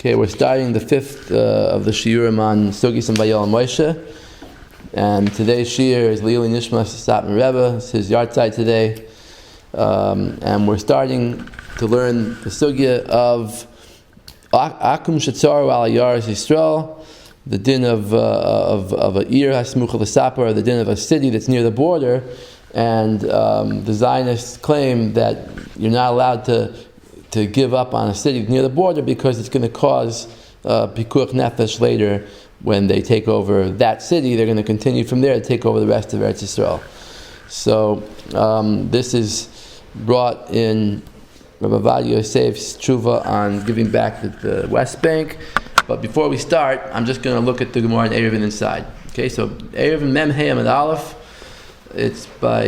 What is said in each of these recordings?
Okay, we're starting the fifth of the shiurim on Sugis and Vayel and Moshe, and today's shiur is Li'ili Nishmas Satmar Rebbe. It's his yahrzeit today, and we're starting to learn the sugya of Akum Shetzaru Al Yaris Yisrael, the din of a ir hasmuch l'sapar, the din of a city that's near the border, and the Zionists claim that you're not allowed to give up on a city near the border because it's going to cause pikuach nefesh later when they take over that city. They're going to continue from there to take over the rest of Eretz Yisrael. So this is brought in Rabbi Ovadya Yosef's tshuva on giving back the West Bank. But before we start, I'm just going to look at the Gemara and Eruvin inside. Okay, so Eruvin Mem Hey Amid Aleph. It's by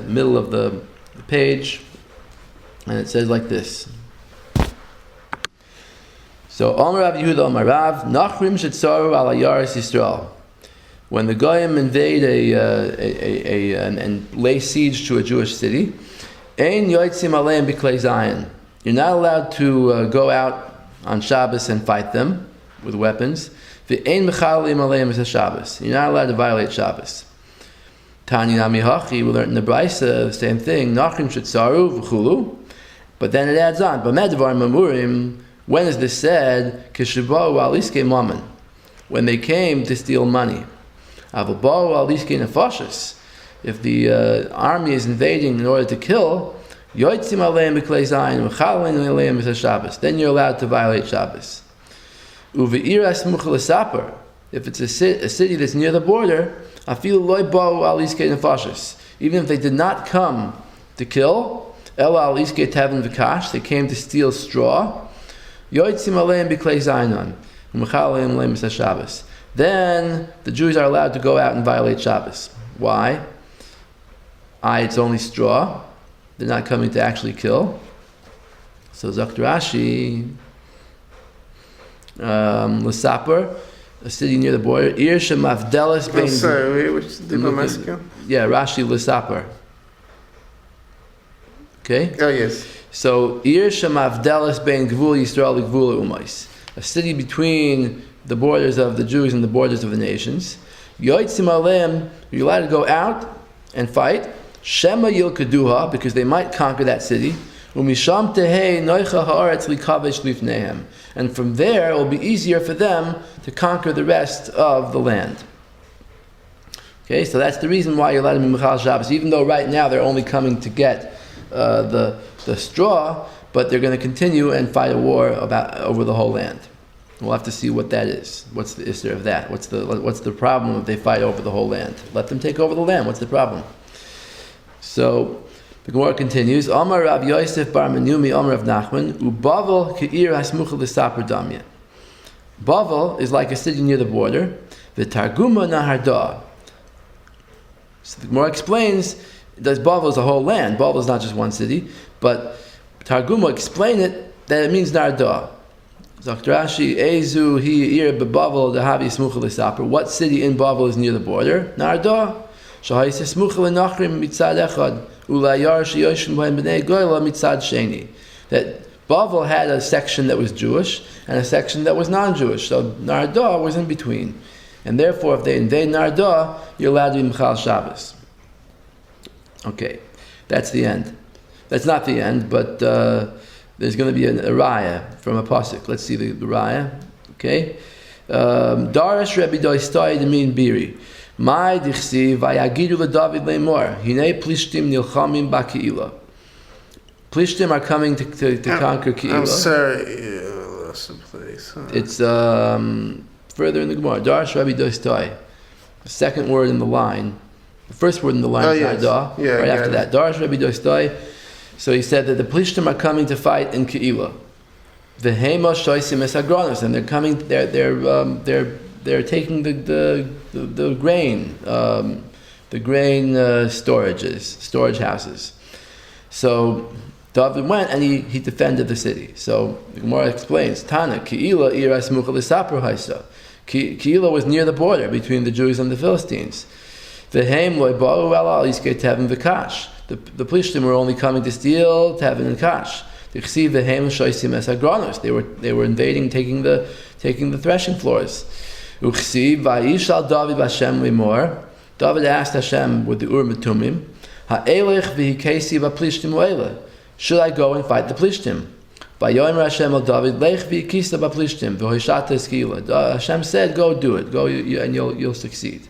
middle of the page, and it says like this. So, Omer Rav Yehuda Omer Rav, Nachrim Shetzaru Al Yaris Yisrael. When the Goyim invade and lay siege to a Jewish city, Ein Yotzim Aleim B'Klei Zion. You're not allowed to go out on Shabbos and fight them with weapons. V'Ein Mechalim Aleim is a Shabbos. You're not allowed to violate Shabbos. Tani Nami Hachi, we learned in the Brisa the same thing. Nachrim Shetzaru V'Chulu. But then it adds on. B'Medvar Mamurim. When is this said? Kishibahu aliske mammon, when they came to steal money. Avabahu aliske nefashis. If the army is invading in order to kill, yotzim aleim b'klei zayin v'chalein aleim is Shabbos. Then you're allowed to violate Shabbos. Uve'ir hasmuch l'sapar. If it's a city that's near the border, afilu loy bahu aliske nefashis. Even if they did not come to kill, ela aliske tavin v'kash, they came to steal straw. Yotzim aleim b'klei zayinon u'mechaleim aleim is Shabbos. Then the Jews are allowed to go out and violate Shabbos. Why? It's only straw. They're not coming to actually kill. So Zakter Rashi, l'sapar, a city near the border. Ir shemavdelis bein. Sorry, which diplomatic? Yeah, Rashi l'sapar. Okay. Oh yes. So, Ir Shemavdelis Bein Gvul Yisrael Gvul Umais, a city between the borders of the Jews and the borders of the nations. Yotzim Aleim, you're allowed to go out and fight. Shema Yilkaduha, because they might conquer that city. Umisham Tehei Noicha Haaretz Likavesh Lifnehem, and from there it will be easier for them to conquer the rest of the land. Okay, so that's the reason why you're allowed to be Michal Shabbos, even though right now they're only coming to get the straw, but they're going to continue and fight a war over the whole land. We'll have to see what that is. What's the issue of that? What's the problem if they fight over the whole land? Let them take over the land. What's the problem? So the Gemara continues. Amar Rav Yosef bar Menumi Amar Rav Nachman uBavel ke'ir hasmucha l'sapar damya. Bavel is like a city near the border. V'targuma naharda. So the Gemara explains. Bavel is a whole land. Bavel is not just one city, but Targuma explain it that it means Narda. Zakter Rashi, Ezu hi ir beBavel dehavi smucha l'sapar. What city in Bavel is near the border? Narda. Shahayis smucha l'nachrim mitzad echad ulayar sheyoshim b'hem b'nei goyla mitzad sheni. That Bavel had a section that was Jewish and a section that was non-Jewish. So Narda was in between, and therefore, if they invade Narda, you're allowed to be Michal Shabbos. Okay, that's the end. That's not the end, but there's going to be a raya from a pasuk. Let's see the raya. Okay, Darash Rebbe Doistai Demin Biri. My dichsi vayagidu leDavid leimor. Hinei plishtim nilchamim ba'keila. Plishtim are coming to conquer Keila. I'm sorry, lost a place. It's further in the Gemara. Darash Rebbe Doistai. The second word in the line. The first word in the line is Narda. Right after that, Darash Rebbe Doistai. So he said that the Plishtim are coming to fight in Keila. The Hema Shoisim Esagronos, and they're coming. They're taking the grain storage houses. So David went and he defended the city. So the Gemara explains Tana Keila ira smucha l'sapar haisa. Keila was near the border between the Jews and the Philistines. The Plishtim were only coming to steal Tevin and Kash. They were invading, taking the threshing floors. David asked Hashem with the Urim Tumim, should I go and fight the Plishtim? Hashem said, go do it, go and you'll succeed.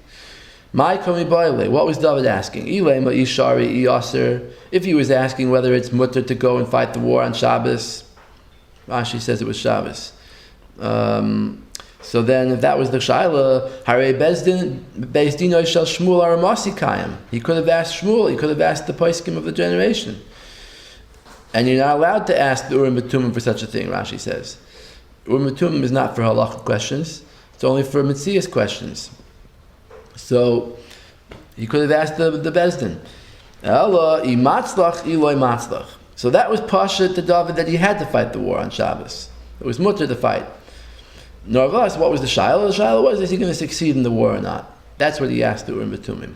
What was David asking? If he was asking whether it's mutter to go and fight the war on Shabbos, Rashi says it was Shabbos. So then, if that was the Shaila, Hare Bezdino Shel Shmuel Aramasi Kayim. He could have asked Shmuel, he could have asked the Poskim of the generation. And you're not allowed to ask the Urim Tumim for such a thing, Rashi says. Urim Tumim is not for halacha questions, it's only for Metzias questions. So, he could have asked the Bezdin. Ela imatzlach iloi matzlach. So that was Pasha to David that he had to fight the war on Shabbos. It was mutter to fight. Norvas, what was the Shaila? The Shaila was, is he going to succeed in the war or not? That's what he asked the Urim Tumim.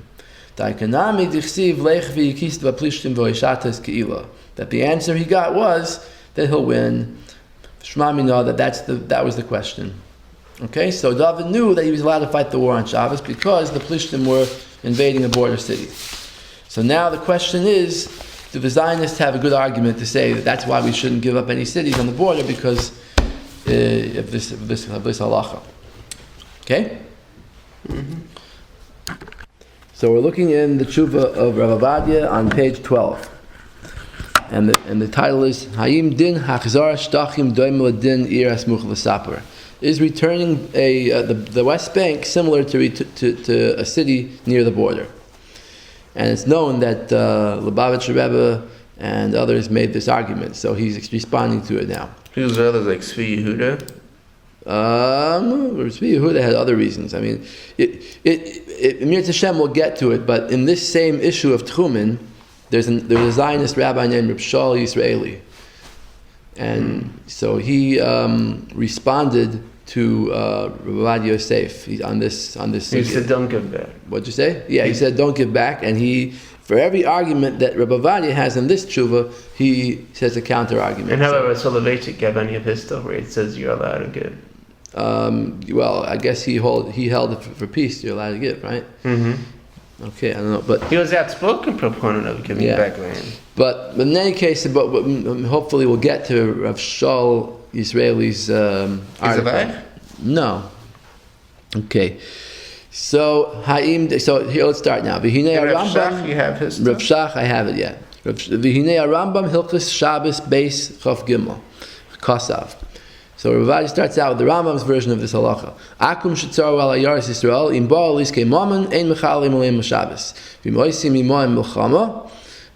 That the answer he got was that he'll win. That was the question. Okay, so David knew that he was allowed to fight the war on Shabbos because the Plishtim were invading a border city. So now the question is, do the Zionists have a good argument to say that that's why we shouldn't give up any cities on the border because of this halacha? Okay? Mm-hmm. So we're looking in the tshuva of Rav Ovadya on page 12. And the title is Hayim Din Hachzar Shtachim Doim Din Ir Asmuch L'Saper. Is returning the West Bank similar to a city near the border? And it's known that Lubavitcher Rebbe and others made this argument, so he's responding to it now. Who's others like Tzvi Yehuda? Tzvi Yehuda had other reasons. I mean, Mir Hashem will get to it, but in this same issue of Tchumen, there's a Zionist rabbi named Reb Shaul Yisraeli, and so he responded to Rabbi Yosef on this. He said, "Don't give back." What'd you say? Yeah, he said, "Don't give back," and for every argument that Rabbi Ovadya has in this tshuva, he says a counter argument. And however, Soloveitchik gave any epistle where it says you're allowed to give. Well, I guess he held it for peace. You're allowed to give, right? Mm-hmm. Okay, I don't know, but he was outspoken proponent of giving back land. But in any case, hopefully we'll get to Rav Shaul Yisraeli's article. No. Okay. So here let's start now. V'hinei Rav Shach, you have his. Rav Shach, I have it yet. V'hinei Rambam Hilchos Shabbos Beis Chof Gimel Kosav. So Rav Ovadya starts out with the Rambam's version of this halacha. Akum shetzaru al ayaris Yisrael im ba'al iskei mammon ein mechalim aleim Shabbos. V'moisim imoim milchama.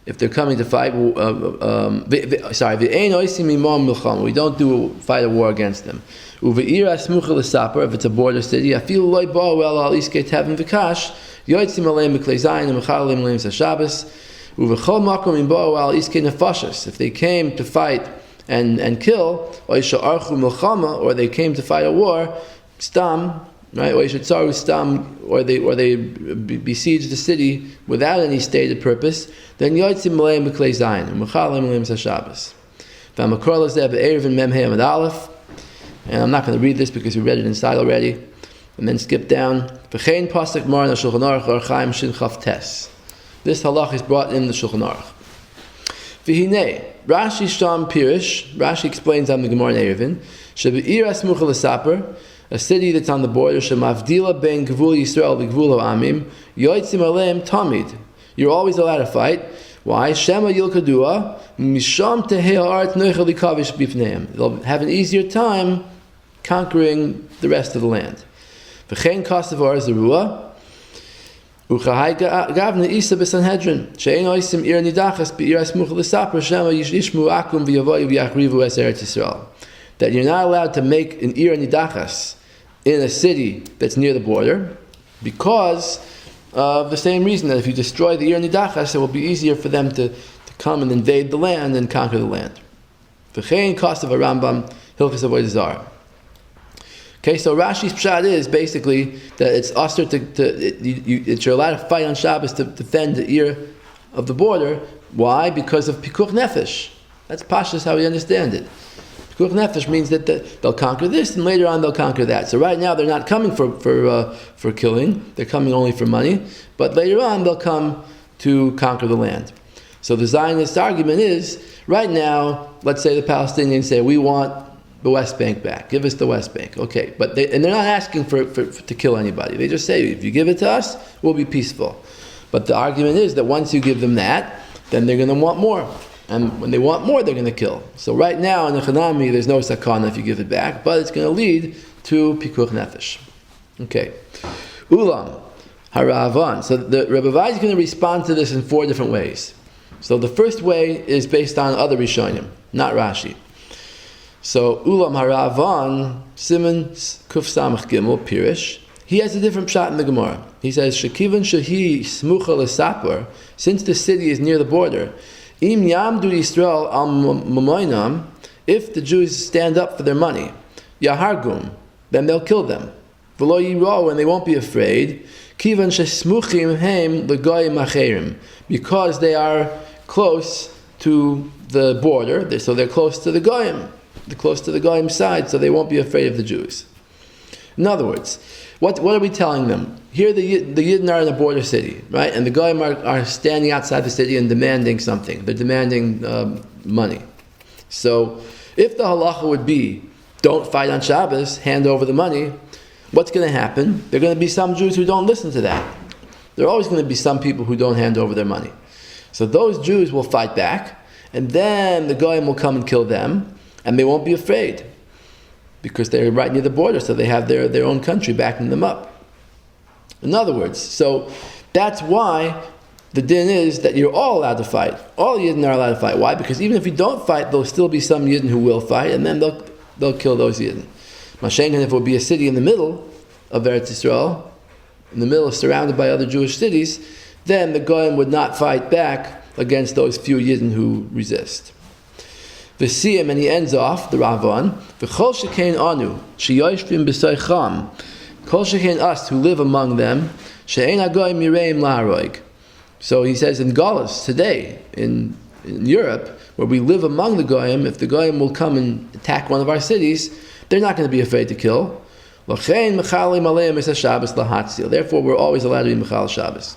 If they're coming to fight, v'ein oisim imoim milchama. We don't fight a war against them. Uve'ira smucha l'saper. If it's a border city, afilu loy ba'al al iskei tevin v'kash. Yoitzim aleim b'klei zayin and mechalim aleim Shabbos. Uve'chol makom im ba'al al iskei nefashos. If they came to fight and kill, or they came to fight a war, stam, right? Or they besieged the city without any stated purpose, then yotzim maleim b'klei zayin and mechalim aleim Shabbos. V'amakor lezeh be'erev and memhei amad aleph. And I'm not going to read this because we read it inside already. And then skip down. V'chein pasuk mar na Shulchan Aruch or Chaim Shin Chaf Tes. This halach is brought in the Shulchan Aruch. V'hinei Rashi Sham Pirish. Rashi explains on the Gemara in Eruvin. Shebe'ir asmucha l'saper, a city that's on the border. Shemavdila ben Gvul Yisrael v'Gvul ha'amim yoitzim aleim tamid. You're always allowed to fight. Why? Shema yilkadua misham tehei ha'aretz noichel likavish bifneim. They'll have an easier time conquering the rest of the land. V'chein kasavar zerua. Uchahai gavna isa b'Sanhedrin she'ein oisim ir nidachas be'ir asmucha l'saper shema yishmu akum v'yavoyu v'yachrivu es Eretz Yisrael. That you're not allowed to make an ir nidachas in a city that's near the border because of the same reason that if you destroy the ir nidachas, it will be easier for them to come and invade the land and conquer the land. V'chein kasav Rambam hilchos avodah zarah. Okay, so Rashi's pshat is basically that it's usher that you're allowed to fight on Shabbos to defend the ear of the border. Why? Because of pikuch nefesh. That's pashas how we understand it. Pikuach nefesh means that they'll conquer this, and later on they'll conquer that. So right now they're not coming for killing; they're coming only for money. But later on they'll come to conquer the land. So the Zionist argument is, right now, let's say the Palestinians say, we want the West Bank back. Give us the West Bank. Okay, but they're not asking for to kill anybody. They just say, if you give it to us, we'll be peaceful. But the argument is that once you give them that, then they're going to want more. And when they want more, they're going to kill. So right now in the Chanami, there's no sakana if you give it back, but it's going to lead to pikuach nefesh. Okay. Ulam, haravan. So the Rebbe Vai is going to respond to this in 4 different ways. So the first way is based on other Rishonim, not Rashi. So Ulam haravan, Simon Kuf Samach Gimel, Pirish. He has a different pshat in the Gemara. He says, Shekivan Shehi Smucha L'Satmar, since the city is near the border, Im Yamdu Yisrael Al Mamoinam, if the Jews stand up for their money, Yahargum, then they'll kill them. V'lo Yiro, and they won't be afraid, Kivan Shesmuchim Heim L'Goyim Acherim, because they are close to the border, so they're close to the Goyim, they're close to the Goyim side, so they won't be afraid of the Jews. In other words, what are we telling them? Here the Yidden are in a border city, right? And the Goyim are standing outside the city and demanding something. They're demanding money. So if the halacha would be, don't fight on Shabbos, hand over the money, what's going to happen? There are going to be some Jews who don't listen to that. There are always going to be some people who don't hand over their money. So those Jews will fight back, and then the Goyim will come and kill them, and they won't be afraid, because they're right near the border, so they have their own country backing them up. In other words, so that's why the din is that you're all allowed to fight. All Yidden are allowed to fight. Why? Because even if you don't fight, there'll still be some Yidden who will fight, and then they'll kill those Yidden. Mashenkan, if it would be a city in the middle of Eretz Yisrael, in the middle, surrounded by other Jewish cities, then the Goyim would not fight back against those few Yidden who resist. V'siyim, and he ends off, the Ravan, v'chol shekein anu, sheyoshvim b'soicham, kol shekein us, who live among them, she'ein hagoyim yireim laharoig. So he says in Galus, today, in Europe, where we live among the Goyim, if the Goyim will come and attack one of our cities, they're not going to be afraid to kill. Therefore, we're always allowed to be Mechal Shabbos.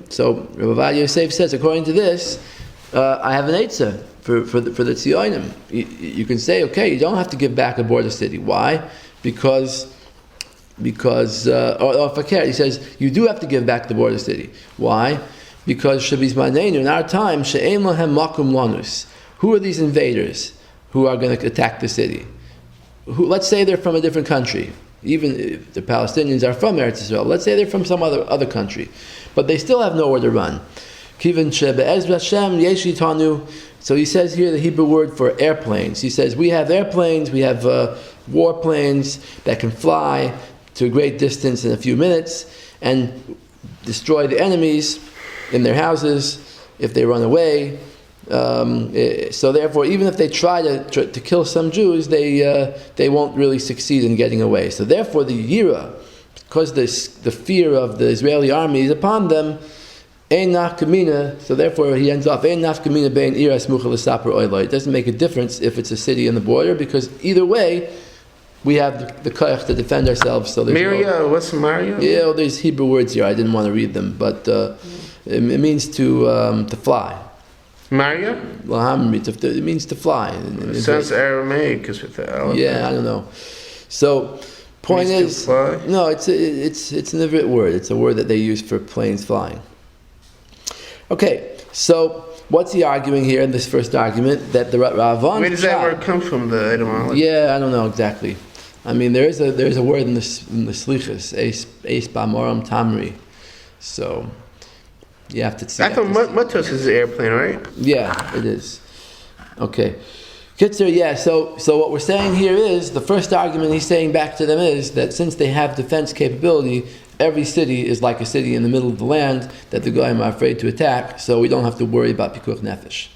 So Rabbi Yosef says, according to this, I have an eitzah for the Tzionim. You can say, okay, you don't have to give back a border city. Why? Because he says, you do have to give back the border city. Why? Because Shabis Manenu, in our time, She'em Lahem Makum Lanus. Who are these invaders who are going to attack the city? Let's say they're from a different country. Even if the Palestinians are from Eretz Yisrael, let's say they're from some other country, but they still have nowhere to run. So he says here the Hebrew word for airplanes. He says we have airplanes, we have warplanes that can fly to a great distance in a few minutes and destroy the enemies in their houses if they run away. So therefore, even if they try to kill some Jews, they won't really succeed in getting away. So therefore, the yira, because the fear of the Israeli army is upon them, ein nafkamina. So therefore, he ends off ein nafkamina bein ira smucha l'saper oiloi. It doesn't make a difference if it's a city in the border, because either way, we have the koyach to defend ourselves. So there's Maria, what's Maria? Yeah, well, there's Hebrew words here. I didn't want to read them, but it means to fly. Maria? It means to fly. It sounds Aramaic, is with the elephant. Yeah, I don't know. So, point is, no, it's an Ivrit word. It's a word that they use for planes flying. Okay, so what's he arguing here in this first argument? That the Ravan. Where does that word come from? The etymology? Yeah, I don't know exactly. I mean, there's a word in the Slichas, Eis Ba'moram Tamri. So. You have to see. I thought Matos is an airplane, right? Yeah, it is. Okay. Kitzer, yeah, so what we're saying here is, the first argument he's saying back to them is that since they have defense capability, every city is like a city in the middle of the land that the Goyim are afraid to attack, so we don't have to worry about Pikuach Nefesh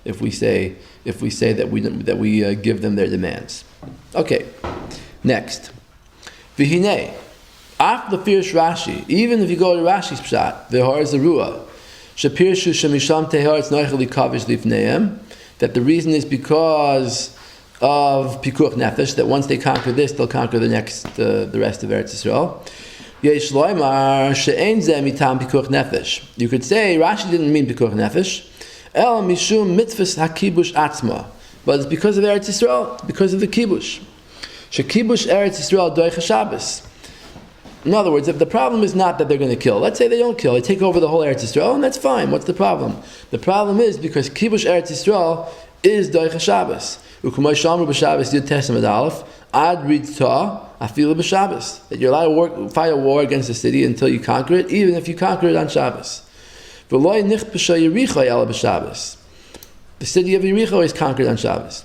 if we say that we give them their demands. Okay, next. V'hinei. After the fierce Rashi, even if you go to Rashi's pshat, the Har Zerua, Shapirshu shemisham teharetz noicheli kavish lifneim, that the reason is because of pikuach nefesh, that once they conquer this, they'll conquer the rest of Eretz Yisrael. Yesh loymar she'ein zeh mitam pikuach nefesh. You could say Rashi didn't mean pikuach nefesh, el mishum mitzvahs hakibush atzma, but it's because of Eretz Yisrael, because of the kibush. Shekibush Eretz Yisrael doich Shabbos. In other words, if the problem is not that they're going to kill, let's say they don't kill, they take over the whole Eretz Yisrael, and that's fine. What's the problem? The problem is because kibush Eretz Yisrael is doich Shabbos. U'kumay shamru b'Shabbos yud tesam aleph ad rid ta afilu b'Shabbos. That you're allowed to fight a war against the city until you conquer it, even if you conquer it on Shabbos. V'loy nichpesha Yericho ela b'Shabbos. The city of Yericho is conquered on Shabbos.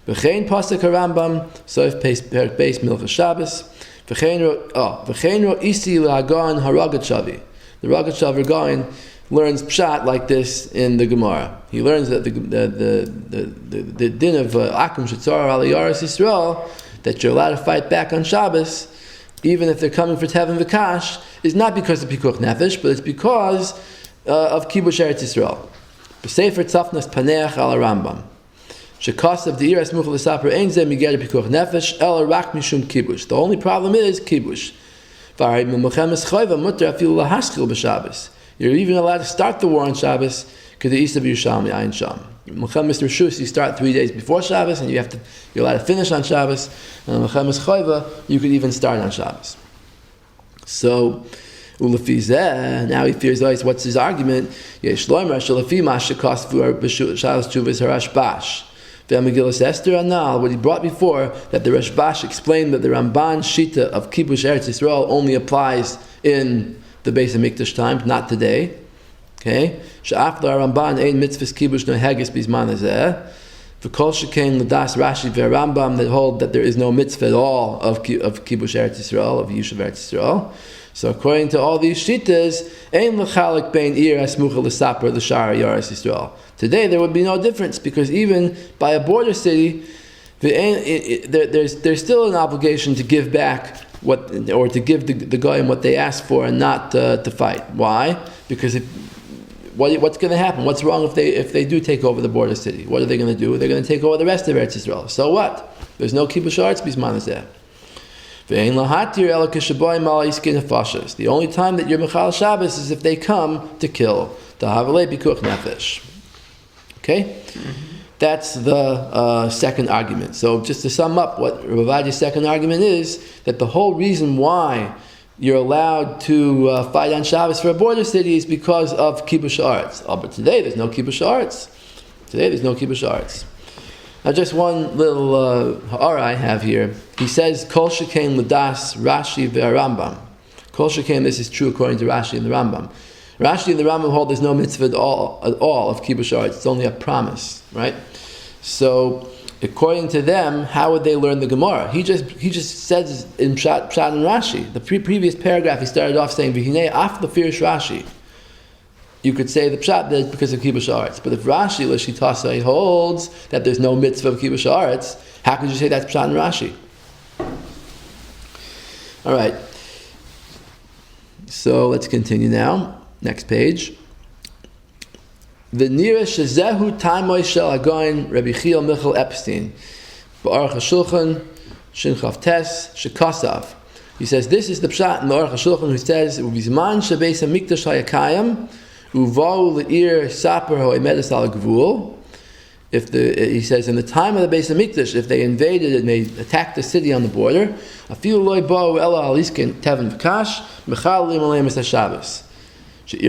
V'chein pasuk harambam soif perik beis milchas Shabbos. V'chein ro isi l'hagan haragat shavi. The Ragat Shav Gaon learns pshat like this in the Gemara. He learns that the din of akum shetzar al yaris Yisrael, that you're allowed to fight back on Shabbos, even if they're coming for Tev and V'kash, is not because of pikuach nefesh, but it's because of kibush Eretz Yisrael. B'sefer tzafnas paneach al Rambam. Shekas of the iras muchal l'saper ein zeh miger pikuach nefesh el rak mishum kibush. The only problem is kibush. V'aray m'mechemes chayva mutter afilu lahaskil b'Shabbos. You're even allowed to start the war on Shabbos because the east of Yerushalmi ayin sham. Mechemes Rishus, you start 3 days before Shabbos, and you're allowed to finish on Shabbos. And Mechemes Chayva, you could even start on Shabbos. So, ulefizeh, now he fears, what's his argument? Yesh loimer shalafi mashakosvu b'Shabbos tshuvas harashbash. Ve'amegillas Esther anal, what he brought before, that the Rashbash explained that the Ramban Shita of Kibush Eretz Yisrael only applies in the Beis HaMikdash time, not today. Okay? She'af la Ramban ein mitzvahs kibush no hagis bizman hazeh. V'kol shekain l'das Rashi ve'Rambam that hold that there is no mitzvah at all of kibush Eretz Yisrael, of Yishuv Eretz Yisrael. So according to all these shitas, ein l'chalik bein ir asmucha l'saper l'shar yaris Yisrael. Today there would be no difference because even by a border city, there's still an obligation to give back or to give the goyim what they ask for and not to fight. Why? Because what's going to happen? What's wrong if they do take over the border city? What are they going to do? They're going to take over the rest of Eretz Yisrael. So what? There's no kibush arts bisman hazeh. The only time that you're mechal Shabbos is if they come to kill. Okay? That's the second argument. So just to sum up, what Rav Ovadia's second argument is, that the whole reason why you're allowed to fight on Shabbos for a border city is because of kibush arts. Oh, but today there's no kibush arts. Now just one little ha'ara I have here. He says, Kol shekain l'das Rashi ve'Rambam. Kol shekain, this is true according to Rashi and the Rambam. Rashi and the Rambam hold there's no mitzvah at all of kibush arts. It's only a promise, right? So, according to them, how would they learn the Gemara? He just says in Pshat and Rashi, the previous paragraph, he started off saying, V'hinei af lefirish Rashi. You could say the Pshat that it's because of kibush arts. But if Rashi, l'shitasa, holds that there's no mitzvah of kibush arts, how could you say that's Pshat and Rashi? All right. So, let's continue now. Next page. The nearest shezehu taimoy shel agoin Rabbi Chiel Michal Epstein ba'aruch hashulchan shinchav tes shekasav. He says this is the pshat in the Aruch HaShulchan who says uvizman shebeis hamikdash hayakayim uvau leir saper hoemedes al gvul. He says in the time of the Beis HaMikdash, if they invaded and they attacked the city on the border, afilu loy ba'u ela aliskin teven v'kash mechal lim aleim es haShabbos. That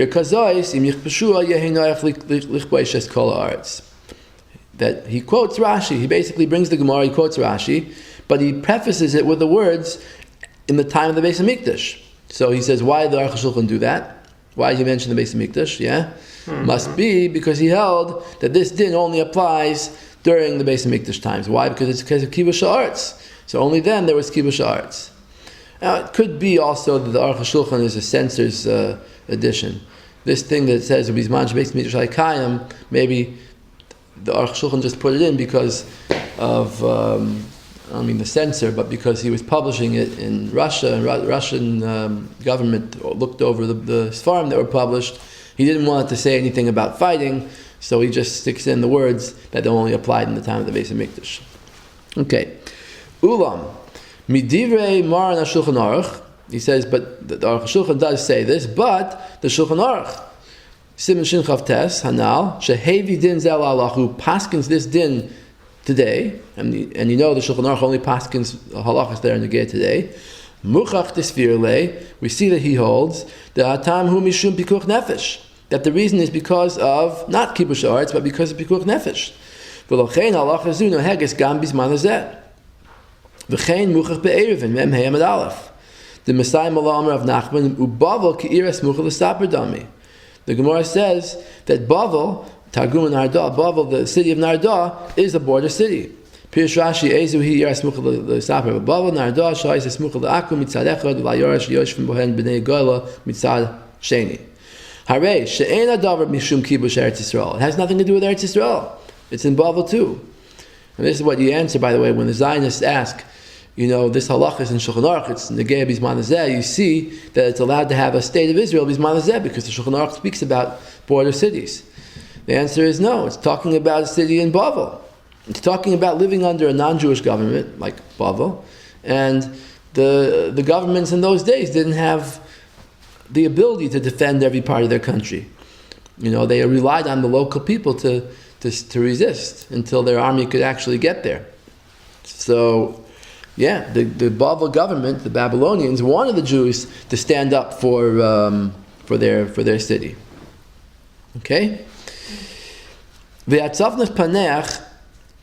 he quotes Rashi. He basically brings the Gemara, he quotes Rashi, but he prefaces it with the words, in the time of the Beis HaMikdash. So he says, why did the Aruch HaShulchan do that? Why did he mention the Beis HaMikdash? Yeah? Must be because he held that this din only applies during the Beis HaMikdash times. Why? Because it's because of kibush arts. So only then there was kibush arts. Now it could be also that the Aruch HaShulchan is a censor's edition. This thing that says Bizman Shebeis Hamikdash Hayakayim, maybe the Aruch HaShulchan just put it in because of the censor, but because he was publishing it in Russia, and Russian government looked over the Sfarim that were published. He didn't want it to say anything about fighting, so he just sticks in the words that only applied in the time of the Beis Hamikdash. Okay. Ulam. Midivrei Maran HaShulchan Aruch. He says, but the Aruch HaShulchan does say this, but the Shulchan Aruch, Siman Shin Chav Tes, Hanal, Shehevi Din Zel Alahu, paskins this din today, and you know the Shulchan Aruch only paskins halachas there in the Gate today. Muchach Tisfirle, we see that he holds the Hatam Hu Mishum Pikuch Nefesh, that the reason is because of not Kibush Haaretz, but because of Pikuch Nefesh. V'lochein halacha zu noheges gam bizman hazeh. V'chein muchach be'erevin mem hei amad aleph. The Messiah Malamer of Nachman ubavel keiras muchach l'saper dami. The Gemara says that Bavel, Targum Narda, Bavel, the city of Narda, is a border city. Pirush Rashi ezu hi yiras muchach l'saper. Bavel Narda shayis es muchach l'akum mitzad echad v'layarash yoshvim bohen b'nei goyla mitzad sheni. Harei she'en adavar mishum kibush Eretz Yisrael. It has nothing to do with Eretz Yisrael. It's in Bavel too. And this is what you answer, by the way, when the Zionists ask, this halacha is in Shulchan Aruch, it's Negei Bizman Hazeh, you see that it's allowed to have a state of Israel Bizman Hazeh because the Shulchan Aruch speaks about border cities. The answer is no, it's talking about a city in Bavel. It's talking about living under a non-Jewish government, like Bavel, and the governments in those days didn't have the ability to defend every part of their country. They relied on the local people to resist until their army could actually get there. So, the Bavel government, the Babylonians, wanted the Jews to stand up for their city. Okay? V'atzavnas paneach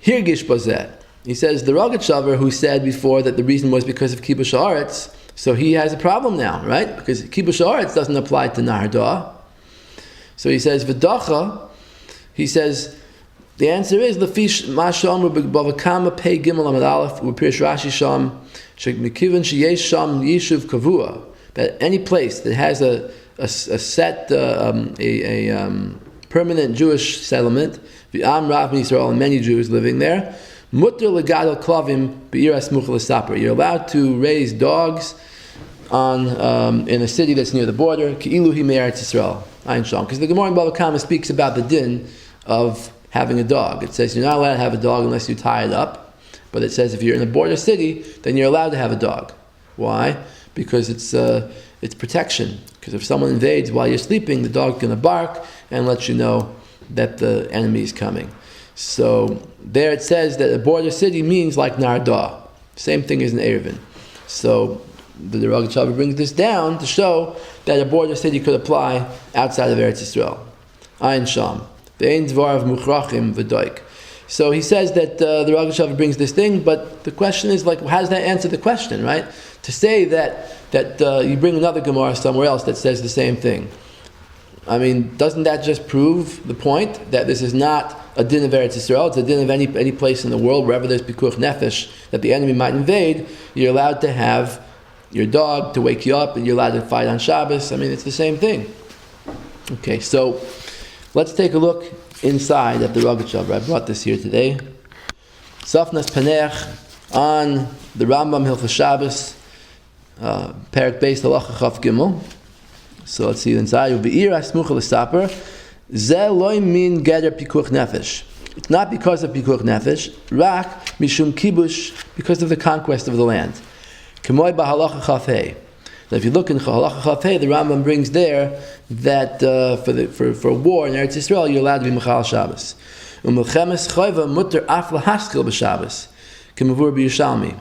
hirgish bazeh. He says the Rogatchover, who said before that the reason was because of Kibush Haaretz, so he has a problem now, right? Because Kibush Haaretz doesn't apply to Narda. So he says v'dacha. He says the answer is lefish masham b'bavakama pei gimel amad aleph u'pirish Rashi sham shekmikivan sheyesh sham yishuv kavua, that any place that has a set permanent Jewish settlement, v'am rav Yisrael, and many Jews living there, mutter legadol klavim b'iras muchal l'saper. You're allowed to raise dogs in a city that's near the border, ki'ilu hi me'eretz Yisrael. Ayin sham, because the Gemara in Bava Kama speaks about the din of having a dog. It says you're not allowed to have a dog unless you tie it up. But it says if you're in a border city, then you're allowed to have a dog. Why? Because it's protection. Because if someone invades while you're sleeping, the dog's going to bark and let you know that the enemy is coming. So there it says that a border city means like Narda. Same thing as in Erevin. So the Rogatchover brings this down to show that a border city could apply outside of Eretz Yisrael. Ayin Sham. So he says that the Rogatchover brings this thing, but the question is, how does that answer the question, right? To say that you bring another Gemara somewhere else that says the same thing. I mean, doesn't that just prove the point that this is not a din of Eretz Yisrael, it's a din of any place in the world, wherever there's pikuch nefesh, that the enemy might invade, you're allowed to have your dog to wake you up, and you're allowed to fight on Shabbos. I mean, it's the same thing. Okay, so let's take a look inside at the Rogatchover. I brought this here today. Safnas Panech on the Rambam Hilchos Shabbos, Perek Beis Halacha Chaf Gimel. So let's see inside. U'be'iras muchal l'saper, ze loy min geder pikuch nefesh. It's not because of pikuch nefesh, rak mishum kibush, because of the conquest of the land. K'moy b'halacha Chaf Hei. Now, if you look in Halacha Chaf Hei, the Rambam brings there that for war in Eretz Yisrael, you're allowed to be Mechal Shabbos. U'melchemes choyva mutter af lahaskil b'Shabbos, k'mavur b'Yushalmi.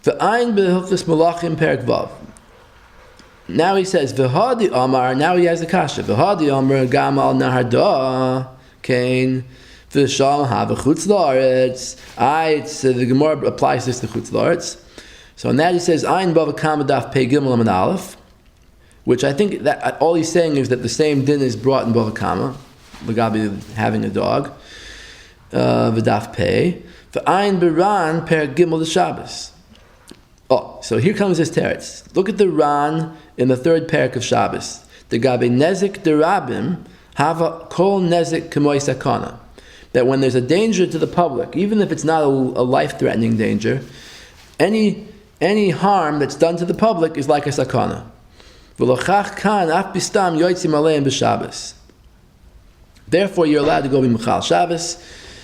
V'ayin b'Hilchos Malachim Perek Vav. Now he says, V'hadi Amar, now he has the kasha. V'hadi Amar Gamal Naharda Kain V'shal HaV'chutz La'aretz. The Gemara applies this to Chutz La'aretz. So in that he says, Ayin Bava Kama Daf Pei Gimel Amid Aleph, which I think that all he's saying is that the same din is brought in Bava Kama, L'gabi having a dog, V'daf Pei, V'ayin B'ran Per Gimel L'Shabbos. Oh, so here comes his teretz. Look at the Ran in the third parak of Shabbos. The Gabe Nezik Derabim Hava Kol Nezik K'moy Sakana. That when there's a danger to the public, even if it's not a life-threatening danger, any harm that's done to the public is like a sakana. V'lochach kan af bistam yotzim aleim b'Shabbos. Therefore, you're allowed to go be Mechal Shabbos.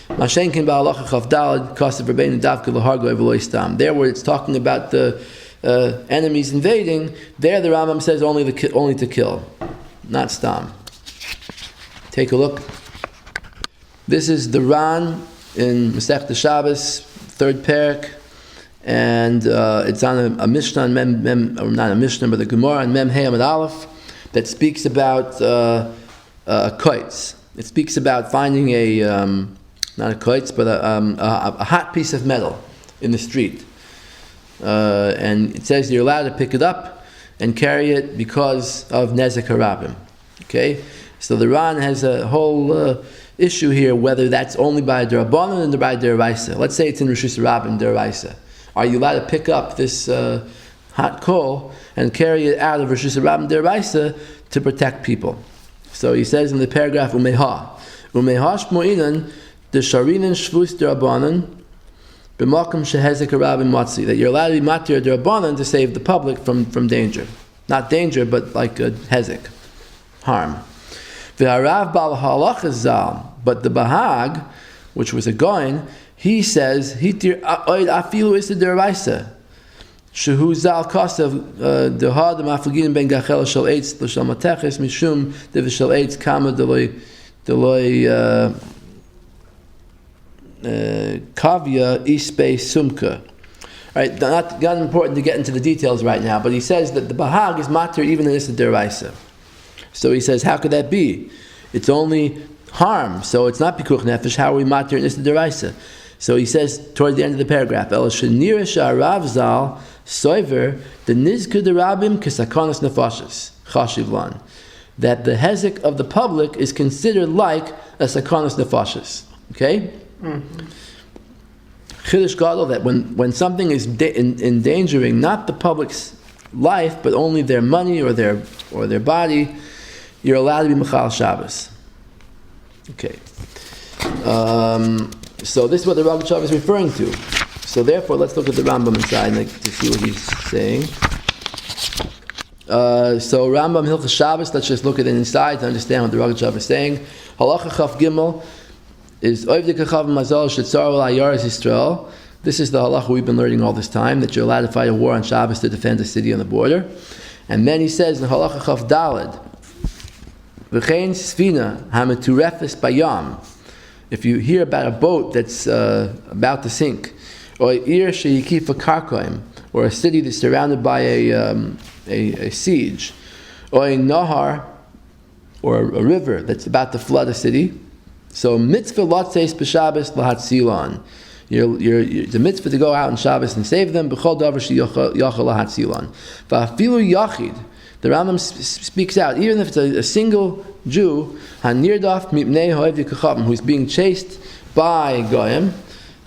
Mashenkin ba'alacha chav daled kasev rabbeinu davka l'hargoi v'lo stam. There, where it's talking about the enemies invading, there the Rambam says only to kill, not stam. Take a look. This is the Ran in Masechta Shabbos, third parak, and it's on a Mishnah, or not a Mishnah, but a Gemara on Mem Hey Amud Aleph that speaks about kites. It speaks about finding not a kites, but a hot piece of metal in the street. And it says you're allowed to pick it up and carry it because of Nezek Harabim. Okay? So the Ran has a whole issue here whether that's only by Derabanan and by Deraisa. Let's say it's in Rishus Harabim Deraisa. Are you allowed to pick up this hot coal and carry it out of Rishus Harabim Deraisa to protect people? So he says in the paragraph, Umeha shmo'inan the sharinan shvus derabanan b'makom shehezek harabim matzi, that you're allowed to be matir derabanan to save the public from danger. Not danger, but like a hezek, harm. V'harav bal halacha zal, but the Bahag, which was a goin, he says, hitir oid afilu is the deraisa. Shehu zal kasav dehad mafugin ben gachel shel eitz l'shel mateches mishum de shel eitz kama deloi kavya ispe sumka. All right, not important to get into the details right now, but he says that the Bahag is matir even in this deraisa. So he says, how could that be? It's only harm, so it's not pikuch nefesh. How are we matir in this deraisa? So he says toward the end of the paragraph, El shenira sha'arav zal soiver the nizkud derabim kesakonas nefashis chashiv lan, that the hezek of the public is considered like a sakonas nefashis. Okay. Chiddush gadol, that when something is endangering not the public's life but only their money or their body, you're allowed to be Mechal Shabbos. Okay. So this is what the Rogatchover is referring to. So therefore, let's look at the Rambam inside to see what he's saying. So Rambam Hilchos Shabbos, let's just look at it inside to understand what the Rogatchover is saying. Halacha Chaf Gimel is Ovadya Kachav Mazal Shetzar Yaris Yisrael. This is the halacha we've been learning all this time, that you're allowed to fight a war on Shabbos to defend a city on the border. And then he says in Halacha Chaf Daled, V'chein Sfina Hameturefes Bayam. If you hear about a boat that's about to sink, or Ir Sheyikifa Karkoim, or a city that's surrounded by a siege, or a Nahar, or a river that's about to flood a city, so mitzvah lotzeis b'Shabbos lahatzilan. It's a mitzvah to go out on Shabbos and save them. B'chol davar sheyachal lahatzilan. V'afilu yachid. The Rambam speaks out, even if it's a single Jew, hanirdaf mipnei ho'evdi kachavim, who's being chased by goyim,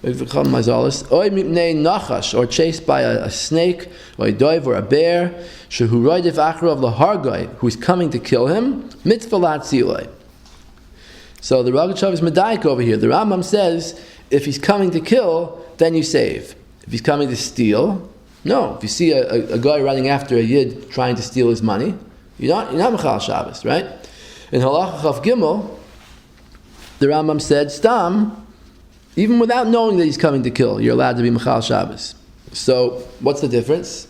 oy mipnei nachash, or chased by a snake, or a doiv, or a bear, shehu roidif achrav lahargoy, who's coming to kill him, mitzvah lahatzilai. So the Rogatchover is medayik over here. The Rambam says, if he's coming to kill, then you save. If he's coming to steal, no. If you see a guy running after a yid trying to steal his money, you're not Mechal Shabbos, right? In Halacha Chaf Gimel, the Rambam said, Stam, even without knowing that he's coming to kill, you're allowed to be Mechal Shabbos. So, what's the difference?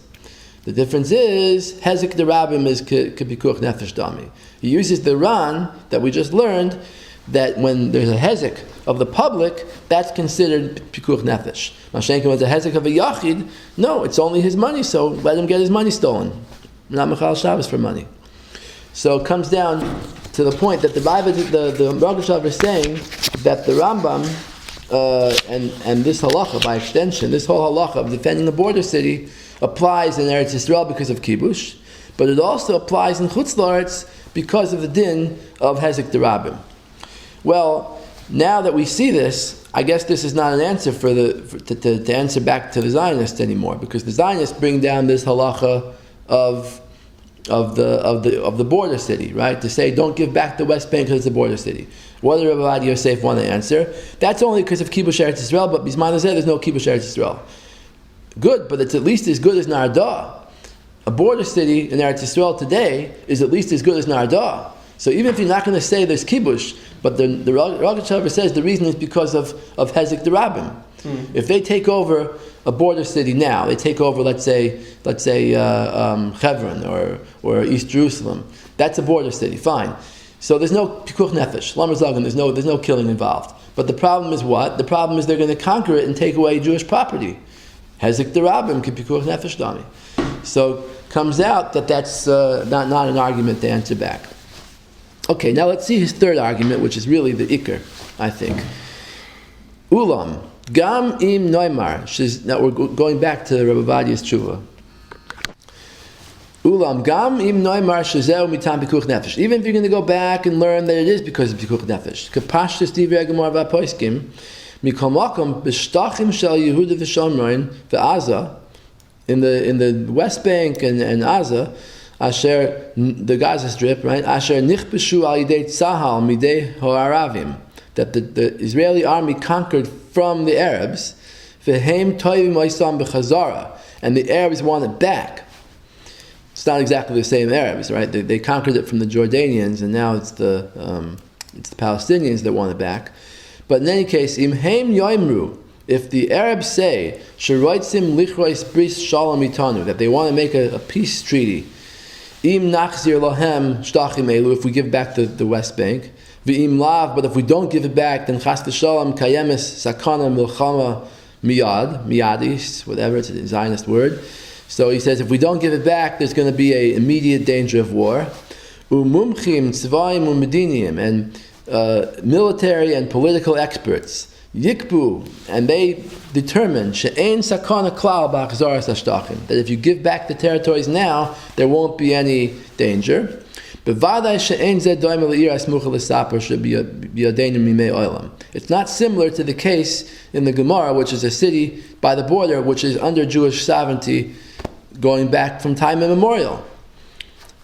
The difference is, Hezek derabim is Kepikuch Nefesh Dami. He uses the Ran that we just learned, that when there's a hezek of the public, that's considered pikuch nefesh. Mashenkin was a hezek of a yachid. No, it's only his money, so let him get his money stolen. Not Mechal Shabbos for money. So it comes down to the point that the Bible, the Rogatchover is saying that the Rambam and this halacha, by extension, this whole halacha of defending a border city applies in Eretz Yisrael because of kibush, but it also applies in Chutz La'aretz because of the din of hezek derabim. Well, now that we see this, I guess this is not an answer to answer back to the Zionists anymore, because the Zionists bring down this halacha of the border city, right? To say don't give back the West Bank because it's a border city. What did Rabbi Yosef want to answer? That's only because of Kibush Eretz Yisrael, but Bisman said there's no Kibush Eretz Yisrael. Good, but it's at least as good as Nardah. a border city in Eretz Yisrael today is at least as good as Nardah. So even if you're not going to say there's kibush, but the Rogatchover says the reason is because of Hezek Derabim. If they take over a border city now, they take over, let's say Hebron or East Jerusalem. That's a border city, fine. So there's no pikuch nefesh, lamar zagan. There's no killing involved. But the problem is what? The problem is they're going to conquer it and take away Jewish property. Hezek derabim ki pikuch nefesh dami. So comes out that that's not an argument to answer back. Okay, now let's see his third argument, which is really the ikar, I think. Ulam gam im noimar. Now we're going back to Rabbi Ovadya's tshuva. Ulam gam im noimar shezeu mitam pikuch nefesh. Even if you're going to go back and learn that it is because of pikuch nefesh. Kapashtus divrei gemar v'apoiskim mikol makom b'shtachim shel Yehuda v'Shomron v'Aza in the West Bank and Aza. Asher the Gaza Strip, right? Asher nichbeshu al yidei tzahal midei ho'aravim, that the Israeli army conquered from the Arabs. V'heim toivim oisam b'chazara, and the Arabs want it back. It's not exactly the same Arabs, right? They conquered it from the Jordanians, and now it's the Palestinians that want it back. But in any case, imheim yoimru, if the Arabs say sheroitzim lichrois bris shalom itanu, that they want to make a peace treaty. Im nachzir lahem shtachim elu, if we give back the West Bank. V'im lav, but if we don't give it back, then chas v'shalom kayemes sakana milchama miyadis, whatever, it's a Zionist word. So he says, if we don't give it back, there's going to be an immediate danger of war. Umumchim tzvayim umedinim, and military and political experts yikbu, and they determine she'ein sakana klal b'achzaras hashtachim, that if you give back the territories now, there won't be any danger. B'vaday she'ein zeh doim le'ir asmucha l'saper she'biyadeinu mimei olam. It's not similar to the case in the Gemara, which is a city by the border, which is under Jewish sovereignty, going back from time immemorial.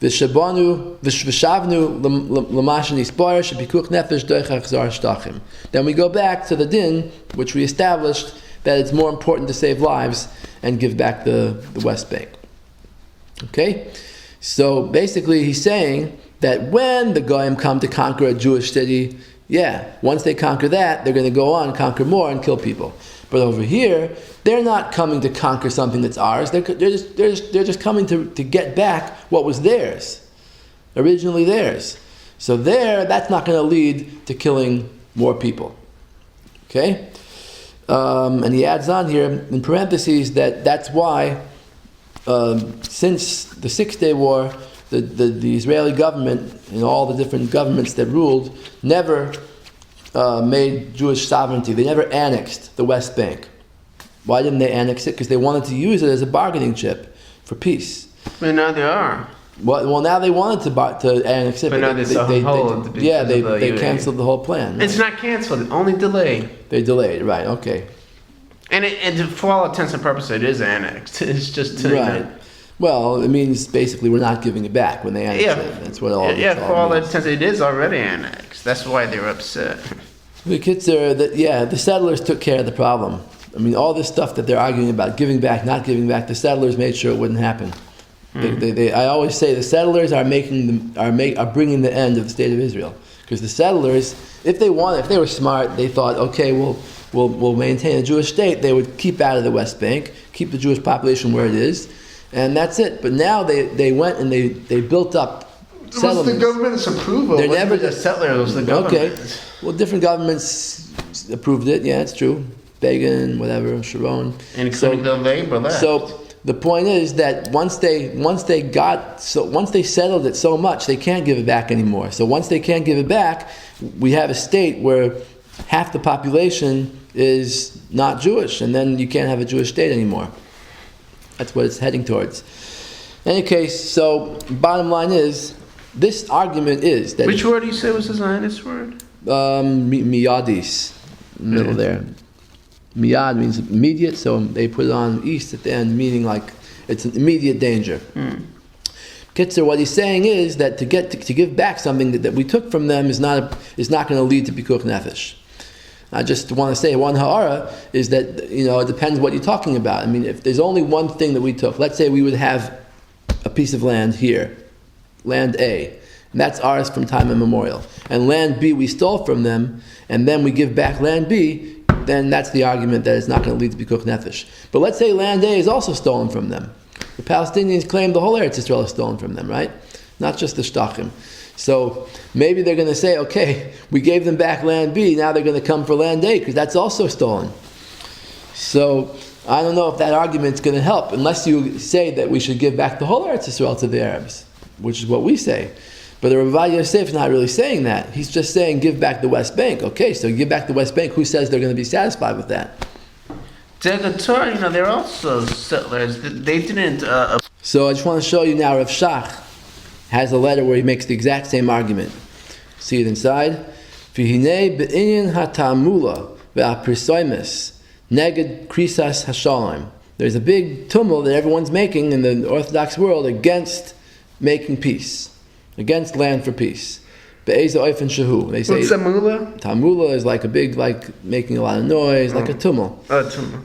V'shavnu l'mashen ispar shepikuch nefesh doich achzar shtachim. Then we go back to the din, which we established that it's more important to save lives and give back the West Bank. Okay? So basically he's saying that when the Goyim come to conquer a Jewish city, once they conquer that, they're going to go on, conquer more, and kill people. But over here, they're not coming to conquer something that's ours. They're just coming to get back what was theirs, originally theirs. So that's not going to lead to killing more people. Okay? And he adds on here, in parentheses, that's why, since the 6-Day War, the Israeli government and all the different governments that ruled never made Jewish sovereignty. They never annexed the West Bank. Why didn't they annex it? Because they wanted to use it as a bargaining chip for peace. But now they are. Well, now they wanted to annex it. But now they canceled the whole plan. It's not canceled, only delayed. They delayed, right, okay. And for all intents and purposes, it is annexed. It's just right. Well, it means basically we're not giving it back when they annex it. That's what all. For all intents, it is already annexed. That's why they were upset. The kids are the settlers took care of the problem. I mean, all this stuff that they're arguing about, giving back, not giving back, the settlers made sure it wouldn't happen. I always say the settlers are bringing the end of the state of Israel, because the settlers, if they were smart, they thought, okay, we'll maintain a Jewish state. They would keep out of the West Bank, keep the Jewish population where it is, and that's it. But now they went and they built up settlements. It was the government's approval. They're never the settlers. It was the government. Okay, well, different governments approved it. Yeah, it's true. Begin, whatever, Sharon, including the labor left. So the point is that once they settled it so much, they can't give it back anymore. So once they can't give it back, we have a state where half the population is not Jewish, and then you can't have a Jewish state anymore. That's what it's heading towards. In any case, so bottom line is, this argument is that... Which word you say was the Zionist word? Miyadis, middle there. Miyad means immediate, so they put it on east at the end, meaning like it's an immediate danger. Kitzer, what he's saying is that to give back something that we took from them is not going to lead to pikuch nefesh. I just want to say one ha'ara is that it depends what you're talking about. I mean, if there's only one thing that we took, let's say we would have piece of land here, land A, and that's ours from time immemorial. And land B we stole from them, and then we give back land B, then that's the argument that it's not going to lead to pikuach nefesh. But let's say land A is also stolen from them. The Palestinians claim the whole Eretz Yisrael is stolen from them, right? Not just the Shtachim. So maybe they're going to say, okay, we gave them back land B, now they're going to come for land A, because that's also stolen. So I don't know if that argument's going to help, unless you say that we should give back the whole Eretz Yisrael to the Arabs, which is what we say. But the Ovadya Yosef is not really saying that. He's just saying give back the West Bank. Okay, so give back the West Bank. Who says they're going to be satisfied with that? The Torah, they're also settlers. They didn't. So I just want to show you now. Rav Shach has a letter where he makes the exact same argument. See it inside. V'hinei be'inyan hatamula ve'aprisoimus neged krisas hashalom. There's a big tumult that everyone's making in the Orthodox world against making peace, against land for peace. Be'eza oifen shehu. They say What's tamula? Tamula is like a big, like making a lot of noise, like a tumult. Tumult.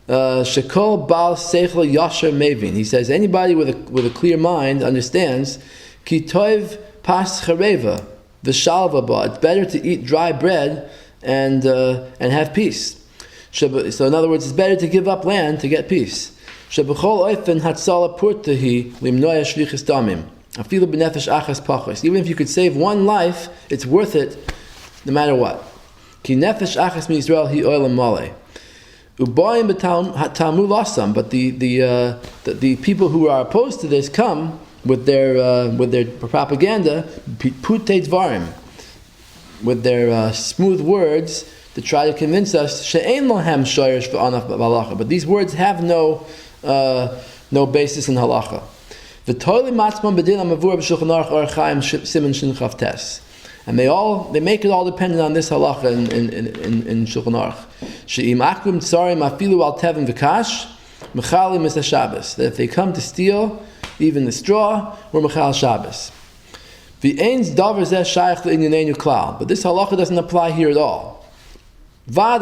Shekol bal seichel yasher mevin. He says anybody with a clear mind understands ki toiv pas chareva v'shalva ba. It's better to eat dry bread and have peace. So in other words, it's better to give up land to get peace. Shebechol oifen hatzala purtahi limnoya shlichus damim. Afilu b'nefesh achas pachos. Even if you could save one life, it's worth it, no matter what. Ki nefesh achas mi Yisrael hi oilam maleh. Ubayim b'tamul asam. But the people who are opposed to this come with their propaganda, putei dvarim, with their smooth words to try to convince us she'ein lohem shoyresh v'anaf b'halacha. But these words have no basis in halacha. And they make it all dependent on this halacha in Shulchan Aruch. That if they come to steal even the straw, we're mechal Shabbos. But this halacha doesn't apply here at all. It's true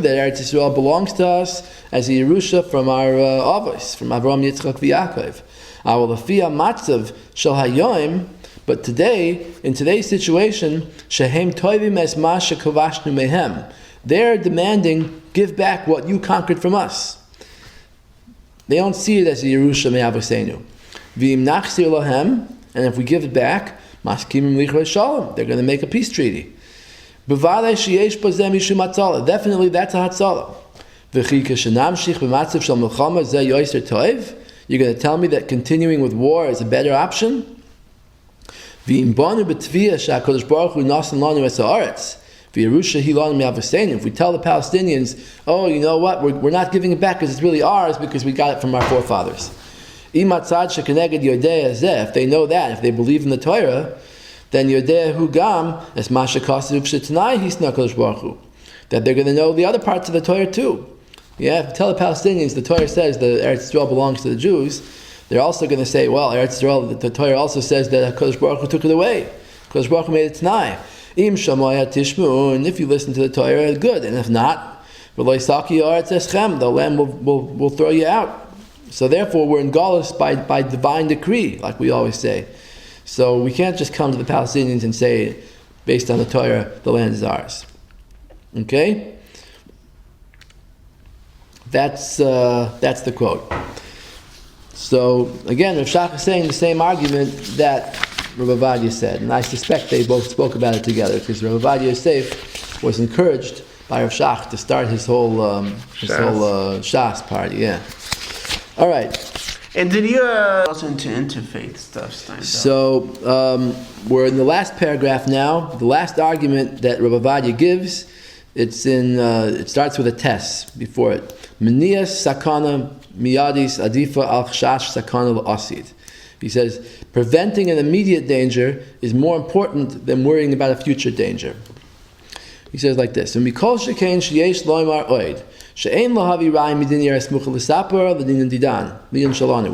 that Eretz Yisrael belongs to us as a Yerusha from our Avos, from Avraham, Yitzchak, v'Yaakov. But today, in today's situation, shehem toivim es ma shekovashnu mehem. They're demanding, give back what you conquered from us. They don't see it as a Yerusha me'avoseinu. V'im nachzir lahem, and if we give it back, maskimim lichrei shalom. They're going to make a peace treaty. Definitely that's a hatzala. You're going to tell me that continuing with war is a better option? If we tell the Palestinians, oh, you know what, we're not giving it back because it's really ours because we got it from our forefathers. If they know that, if they believe in the Torah, then Yodeh Hugam as Masha Kasav Sh'Tanai Hisna Kodesh Baruch Hu, that they're going to know the other parts of the Torah too. Yeah, tell the Palestinians the Torah says that Eretz Yisrael belongs to the Jews. They're also going to say, well, Eretz Yisrael, the Torah also says that Kodesh Baruch Hu took it away. Kodesh Baruch Hu made it Tanai. Im Shamaya Tishmu'un. If you listen to the Torah, good, and if not, the land will throw you out. So therefore, we're in Galus by divine decree, like we always say. So we can't just come to the Palestinians and say, based on the Torah, the land is ours. Okay? That's the quote. So again, Rav Shach is saying the same argument that Rav Ovadya said, and I suspect they both spoke about it together because Rav Ovadya Yosef was encouraged by Rav Shach to start his whole Shas party. Yeah. All right. And did you also into interfaith stuff, Stein? So we're in the last paragraph now. The last argument that Rav Ovadya gives, it starts with a test before it. Menias sakana miyadis adifa al chash sakana la'asid. He says preventing an immediate danger is more important than worrying about a future danger. He says like this: "Mikol shekain sheyesh loymar oid." We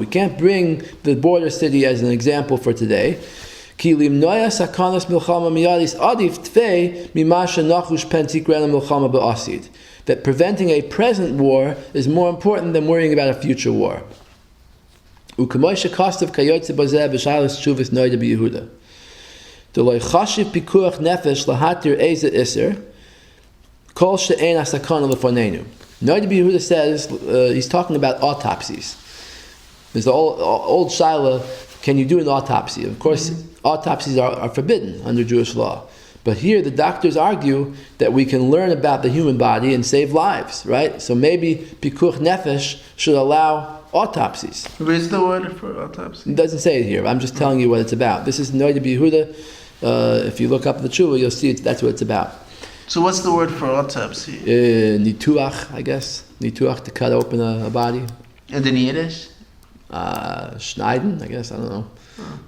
can't bring the border city as an example for today. Ki limnoya sakanas milchama miyadis adif tfei mimasha nachush pen tikrena milchama be'asid. That preventing a present war is more important than worrying about a future war. U'kamoisha kostav kayotze bazeh b'shalas shuvas noida b'Yehuda. Deloy chashiv pikuach nefesh lahatir eza iser kol she'en asakana lefonenu. Noida b'Yehuda says, he's talking about autopsies. There's the old shaila, can you do an autopsy? Of course, autopsies are forbidden under Jewish law. But here the doctors argue that we can learn about the human body and save lives, right? So maybe pikuach nefesh should allow autopsies. What is the word for autopsy? It doesn't say it here. I'm just telling you what it's about. This is Noida b'Yehuda. If you look up the tshuva, you'll see that's what it's about. So what's the word for autopsy? Nituach, I guess. Nituach, to cut open a body. And in Yiddish? Schneiden, I guess. I don't know. Oh.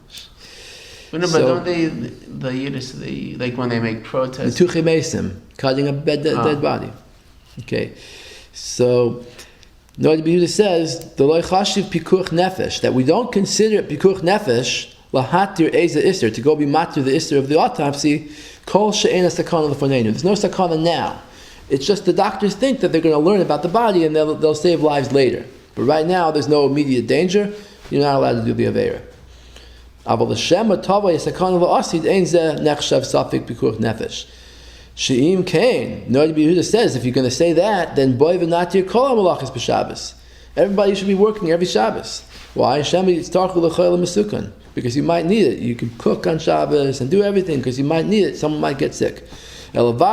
But no, but don't the Yiddish, like when they make protests? Nituche mesim, cutting a dead body. Okay. So, Noida b'Yehuda says, the loy chashiv pikuach nefesh, that we don't consider it pikuach nefesh, lahatir eza iser, to go be matir the iser of the autopsy, kol she'ena sakana lefonenu. There's no sakana now. It's just the doctors think that they're going to learn about the body and they'll save lives later. But right now, there's no immediate danger. You're not allowed to do the aveira. Aval l'shema tava yisakana la'asid ein zeh nechshav safik pikuach nefesh. She'im kain. Noida b'Yehuda says, if you're going to say that, then boy v'natir kol ha'malachas b'Shabbos. Everybody should be working every Shabbos. Why? Shemi yitztarchu l'chayla mesukon. Because you might need it. You can cook on Shabbos and do everything because you might need it. Someone might get sick. We don't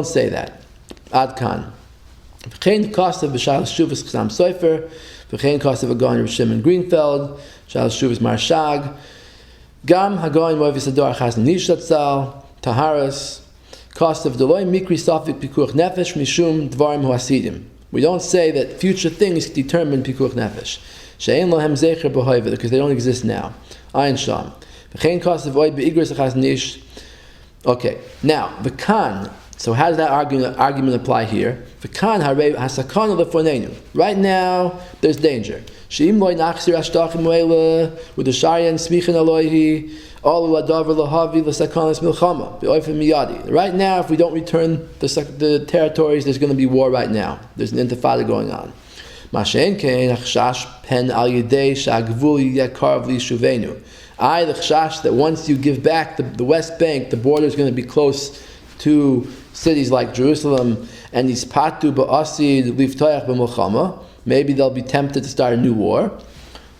say that. Ad kan. V'chein cost of b'shal shuvas chsam soifer. V'chein cost of Hagoyin Rav Shimon Greenfeld. Shal shuvas marshag. Gam Hagoyin Moavis Ador Chazan Nishatzal. Taharas. Cost of Deloy Mikri Safik Pikuach Nefesh Mishum Dvarim Huasidim. We don't say that future things determine Pikuach Nefesh. She'ein lohem zecher b'hoivet, because they don't exist now. Ayin sham. V'chein cost of oid be'igros achas nish. Okay, now, v'kan, so how does that argument apply here? V'kan harei hasakana lefonenu. Right now, there's danger. She'im loy nachsir ashtachim oela, with the sharian smichin aloihi, all ladavar lahavi l'sakanas milchama, be'oifim miyadi. Right now, if we don't return the territories, there's going to be war right now. There's an intifada going on. I, the chashash that once you give back the West Bank, the border is going to be close to cities like Jerusalem, and ispatu ba'asid liftoyach b'milchama. Maybe they'll be tempted to start a new war.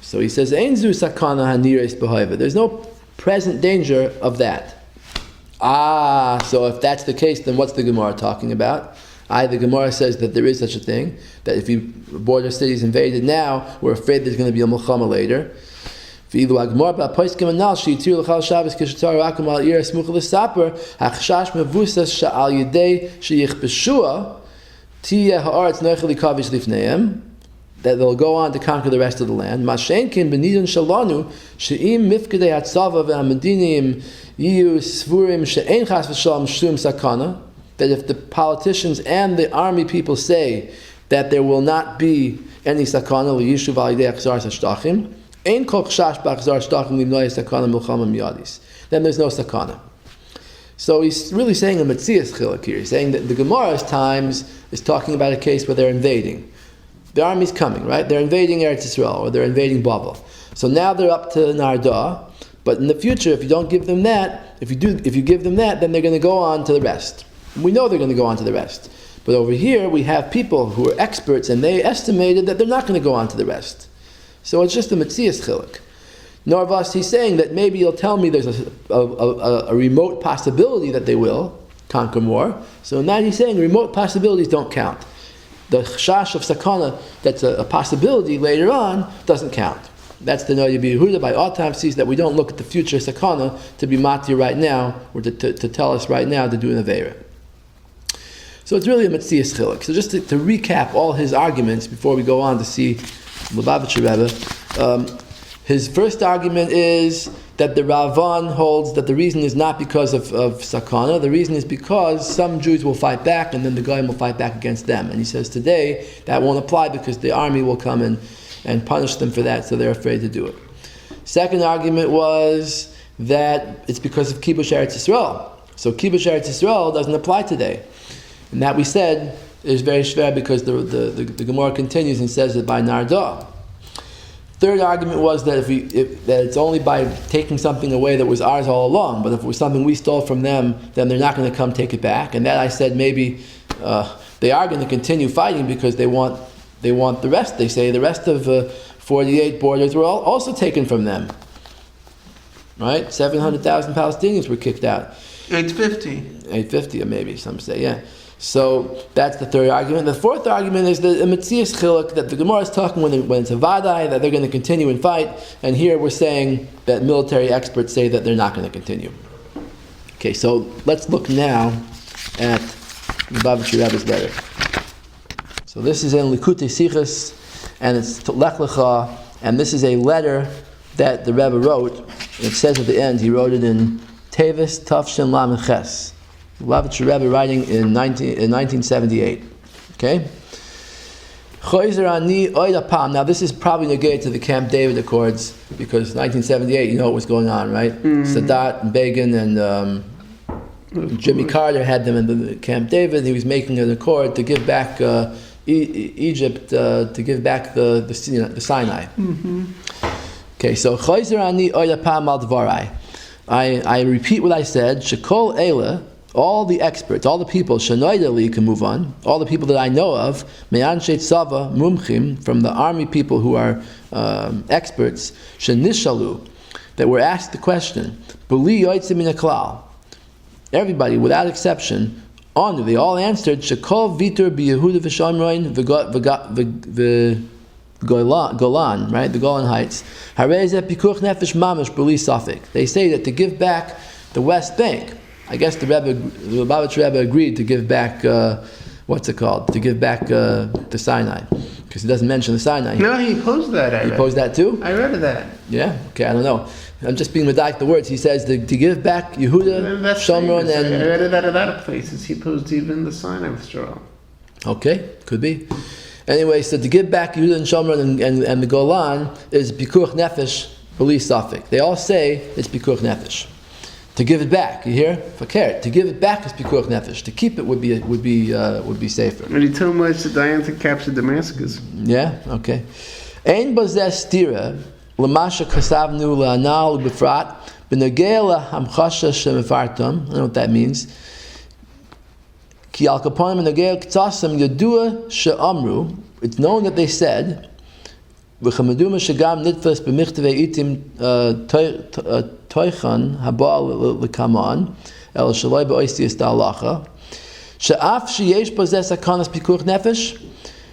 So he says, Ein zu sakana haniris b'hoiva. There's no present danger of that. So if that's the case, then what's the Gemara talking about? The Gemara says that there is such a thing, that if you border cities invaded now, we're afraid there's going to be a milchama later. That they'll go on to conquer the rest of the land. That if the politicians and the army people say that there will not be any sakana liyishuv alidei achzar shtachim, ein kol chashash b'achzar shtachim limnoy sakana milchama miyadis. Then there's no sakana. So he's really saying a metzias chiluk here. He's saying that the Gemara's times is talking about a case where they're invading. The army's coming, right? They're invading Eretz Yisrael, or they're invading Babel. So now they're up to Nardah, but in the future, if you don't give them that, if you give them that, then they're going to go on to the rest. We know they're going to go on to the rest. But over here, we have people who are experts, and they estimated that they're not going to go on to the rest. So it's just a metzias chiluk. Norvas, he's saying that maybe you'll tell me there's a remote possibility that they will conquer more. So in that he's saying remote possibilities don't count. The chashash of sakana, that's a possibility later on, doesn't count. That's the Noida b'Yehuda by autopsies, that we don't look at the future sakana to be matir right now, or to tell us right now to do an aveira. So it's really a metzias chiluk. So just to recap all his arguments before we go on to see Lubavitcher Rebbe, his first argument is that the Ravan holds that the reason is not because of sakana. The reason is because some Jews will fight back, and then the Goyim will fight back against them. And he says today that won't apply because the army will come and punish them for that, so they're afraid to do it. Second argument was that it's because of Kibush Eretz Yisrael. So Kibush Eretz Yisrael doesn't apply today. And that we said is very shver because the Gemara continues and says that by Nardah. Third argument was that that it's only by taking something away that was ours all along, but if it was something we stole from them, then they're not going to come take it back. And that I said maybe they are going to continue fighting because they want the rest. They say the rest of 48 borders were also taken from them. Right? 700,000 Palestinians were kicked out. 850 or maybe some say, yeah. So that's the third argument. The fourth argument is the Metzias Chiluk, that the Gemara is talking when it's a Vadai, that they're going to continue and fight, and here we're saying that military experts say that they're not going to continue. Okay, so let's look now at the Lubavitcher Rebbe's letter. So this is in Likutei Sichos, and it's Lech Lecha, and this is a letter that the Rebbe wrote. It says at the end, he wrote it in Tevis Tafshin Lamed Ches. Lubavitcher Rebbe writing in 1978. Okay? Now this is probably negated to the Camp David Accords because 1978, you know what was going on, right? Sadat and Begin and Jimmy Carter had them in the Camp David. He was making an accord to give back Egypt, to give back the Sinai. Okay, so I repeat what I said. Shekol Eila, all the experts, all the people, Shanoidali can move on. All the people that I know of, Me'anshe Tzava Mumchim, from the army people who are experts, Shenishalu, that were asked the question, B'li Yotzim Min HaKlal. Everybody, without exception, they all answered, Shekol Vitur B'Yehuda V'Shomron Golan, right? The Golan Heights. Harezeh Pikuch Nefesh Mamish B'li Safek. They say that to give back the West Bank, I guess the Lubavitcher Rebbe agreed to give back, to give back the Sinai. Because he doesn't mention the Sinai. No, he posed that. He posed that too? I read that. Yeah? Okay, I don't know. I'm just being medayik the words. He says to give back Yehuda, Shomron, and... I read it at a lot of places. He posed even the Sinai withdrawal. Okay, could be. Anyway, so to give back Yehuda and Shomron and the Golan is Pikuch Nefesh B'li Safek. They all say it's Pikuch Nefesh. To give it back, you hear? Fakir. To give it back is Pikuch Nefesh. To keep it would be safer. And he told Moshe Dayan to capture Damascus. Yeah, okay. Ein bazeh stira l'masha kasavnu la'anal b'frat b'negei la'hamchasha shemefartam. I don't know what that means. Ki al kaponim b'negei k'tzasam yadua she'amru. It's known that they said v'chamaduma shegam nitfas b'michtevei itim toichan habal l'kaman el shaloi b'oisiyas da'alacha she'af sheyesh bazeh sakanas pikuch nefesh.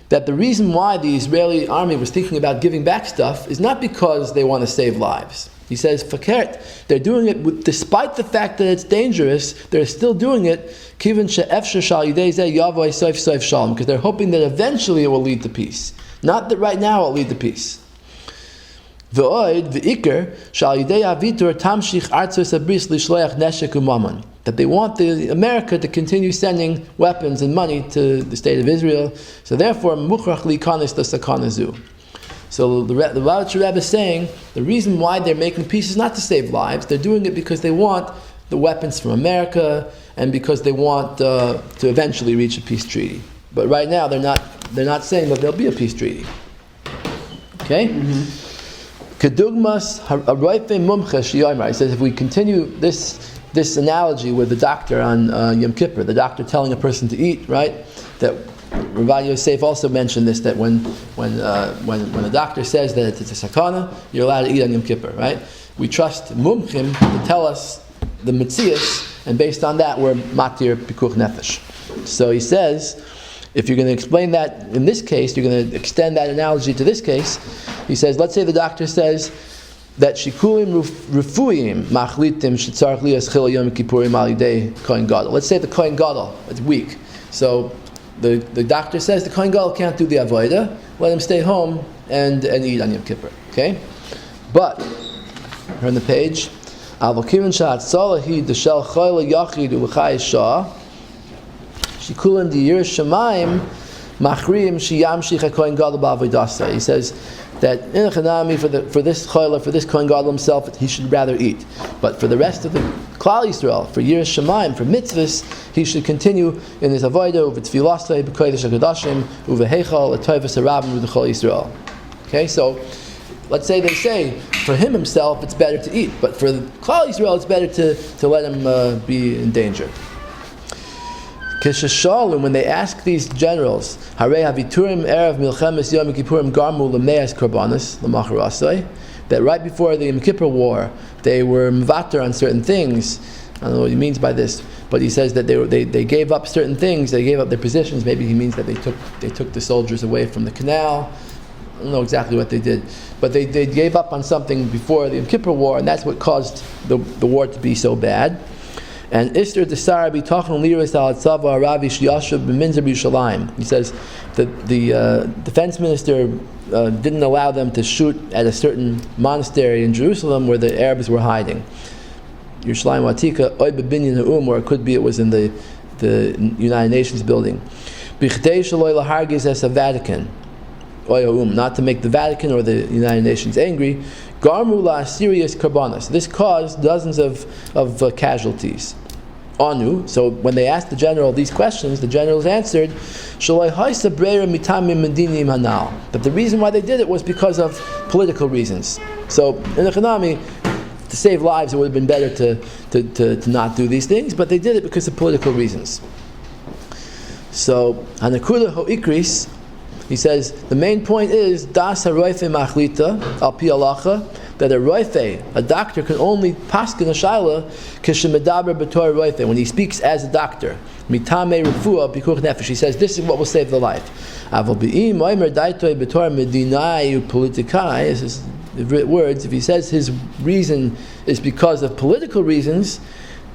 That the reason why the Israeli army was thinking about giving back stuff is not because they want to save lives. He says, fakert, they're doing it despite the fact that it's dangerous, they're still doing it, because they're hoping that eventually it will lead to peace. Not that right now it will lead to peace. That they want America to continue sending weapons and money to the state of Israel. So therefore, mukhrach likanis l'sakanazu. So the Lubavitcher Rebbe is saying the reason why they're making peace is not to save lives. They're doing it because they want the weapons from America and because they want to eventually reach a peace treaty. But right now they're not saying that there'll be a peace treaty. Okay. Kedugmas haroife mumcha shiyomer. He says if we continue this analogy with the doctor on Yom Kippur, the doctor telling a person to eat, right? That Rabbi Yosef also mentioned this, that when the doctor says that it's a sakana, you're allowed to eat on Yom Kippur, right? We trust mumchim to tell us the metzias, and based on that, we're matir pikuch nefesh. So he says, if you're going to explain that in this case, you're going to extend that analogy to this case. He says, let's say the doctor says that shikulim refuim machlitim shetzarich lias chil yom kippurim al yidei kohen gadol. Let's say the kohen gadol is weak, so the doctor says the kohen gadol can't do the avodah. Let him stay home and eat on Yom Kippur. Okay, but here on the page, avokimin shat salahi deshel choyle yachid u'chai shah shikulim diyir shemaim Machrim sheyamshich hakohen gadol ba'avodah. He says that in Chanami for this chayla, for this kohen gadol himself, he should rather eat. But for the rest of the Klal Yisrael, for Yiras Shamayim, for mitzvahs, he should continue in his avodah with tefillasei b'kodesh hakodashim uveheichal atoivas harabim v'chol Yisrael. Okay, so let's say they say for him himself it's better to eat, but for the Klal Yisrael it's better to let him be in danger. Kishashalim, when they ask these generals, Harei haviturim erev milchemes yom kippurim garmu lemeas korbanos lemacharasei, that right before the Yom Kippur War they were mvater on certain things. I don't know what he means by this, but he says that they gave up certain things. They gave up their positions. Maybe he means that they took the soldiers away from the canal. I don't know exactly what they did, but they gave up on something before the Yom Kippur War, and that's what caused the war to be so bad. And Ister Desara Bitachon Liris Al Tzava Ravi Shiyashav B'Minzer B'Yushalayim. He says that the defense minister didn't allow them to shoot at a certain monastery in Jerusalem where the Arabs were hiding. Yerushalayim Watika Oy B'Binyan Ha'um, or it could be it was in the United Nations building. B'Chdei Shaloi Lahargiz Es Vatican. Not to make the Vatican or the United Nations angry. Garmu la serious karbanos. This caused dozens of casualties. Anu. So when they asked the general these questions, the generals answered, that the reason why they did it was because of political reasons. So in the Chanami, to save lives, it would have been better to not do these things, but they did it because of political reasons. So Hanakuda Ho'ikris, he says the main point is das haroife machlita al pi halacha, that a roife, a doctor, can only paskin a shaila kishemedaber b'tor roife, when he speaks as a doctor. Mitame refuah bikuch nefesh. He says this is what will save the life. Avol be'im oimer daitoi b'tor medinai upolitikai. This is the words. If he says his reason is because of political reasons,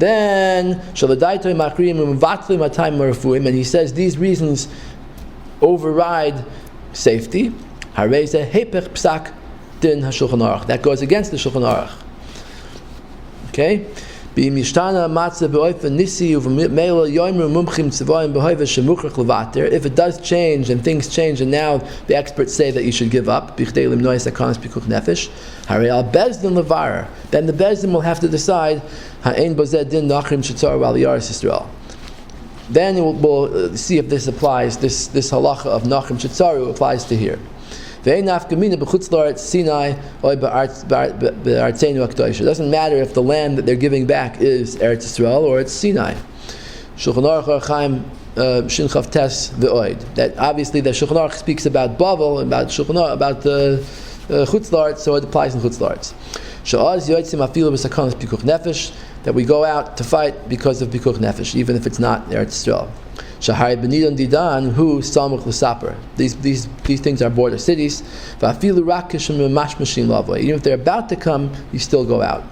then shaladaitoi makrim u'mvatli matayim refuim, and he says these reasons override safety. Hareze hepech psak din haShulchan Aruch. That goes against the Shulchan Aruch. Okay. If it does change and things change, and now the experts say that you should give up, then the Bezdin will have to decide. Then we'll see if this applies. This halacha of Nachrim Shitzaru applies to here. It doesn't matter if the land that they're giving back is Eretz Yisrael or it's Sinai. Shulchan Aruch Archaim Shin Chav Tes V'Oid. That obviously the Shulchan Aruch speaks about Bavel, about Shulchan Aruch, about the Chutz La'aretz, so it applies in Chutz La'aretz. Sha'az Yotzim Afilu B'Sakanas Pikuch Nefesh, that we go out to fight because of Pikuch Nefesh, even if it's not Eretz Yisrael. Shahari Benidon Didan, who Samuch L'Saper. These things are border cities. Va'afilu Rakishim Mashmashin Lavoi. Even if they're about to come, you still go out.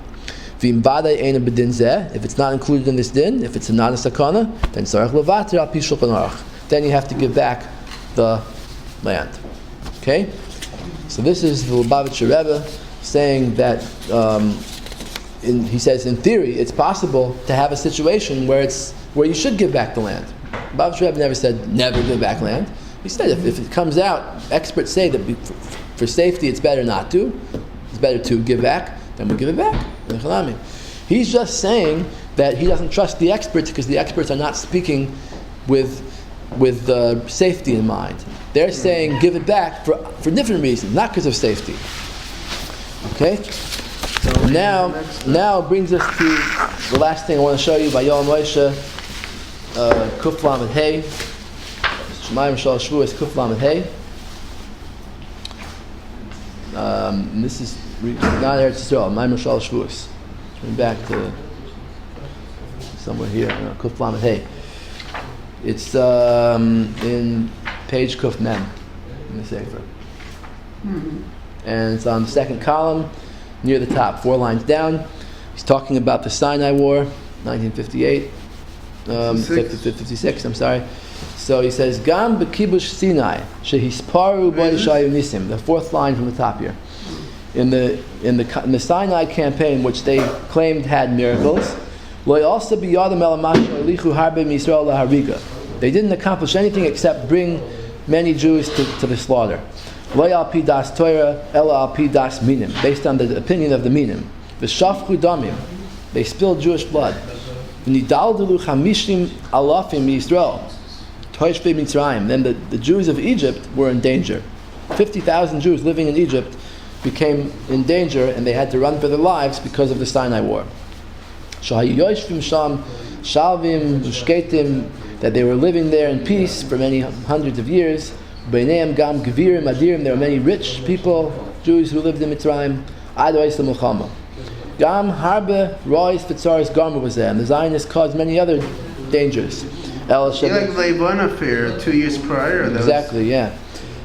V'im Vadai Eina B'Din Zeh. If it's not included in this din, if it's not a sakana, then Sarach Levater Al Pi Shulchan Aruch. Then you have to give back the land. Okay? So this is the Lubavitcher Rebbe saying that he says in theory it's possible to have a situation where you should give back the land. Lubavitcher Rebbe never said never give back land. He said if it comes out, experts say that for safety it's better not to. It's better to give back, then we give it back. He's just saying that he doesn't trust the experts because the experts are not speaking with safety in mind. They're saying give it back for different reasons, not because of safety. Okay? So now it brings us to the last thing I want to show you by Yoel Moshe, Kuf Lamed Hey. Shemayim Shal Shvuos Kuf Lamed Hey. This is not Eretz Yisrael, Shemayim Shal Shvuos. Turn back to somewhere here, Kuf Lamed Hey. It's in page Kuf Mem in the Sefer. And it's on the second column, near the top, 4 lines down. He's talking about the Sinai War, 1958, 56. I'm sorry. So he says, "Gam b'kibush Sinai shehisparu b'yishayu nisim." The 4th line from the top here. In the Sinai campaign, which they claimed had miracles, they didn't accomplish anything except bring many Jews to the slaughter. Lo al pi das Torah, ela al pi das minim, based on the opinion of the minim. V'shafchu damim, they spilled Jewish blood. V'nidaldelu chamishim alafim Yisrael, toishvei Mitzrayim. Then the Jews of Egypt were in danger. 50,000 Jews living in Egypt became in danger, and they had to run for their lives because of the Sinai War. Shahayu yoshvim sham shalvim ushketim, that they were living there in peace for many hundreds of years. Beineim gam gevirim adirim, there were many rich people, Jews who lived in Mitzrayim. Adois l'milchama. Gam harbe rois v'tzaris garmu was there, and the Zionists caused many other dangers. Like Laban affair 2 years prior. Exactly, yeah.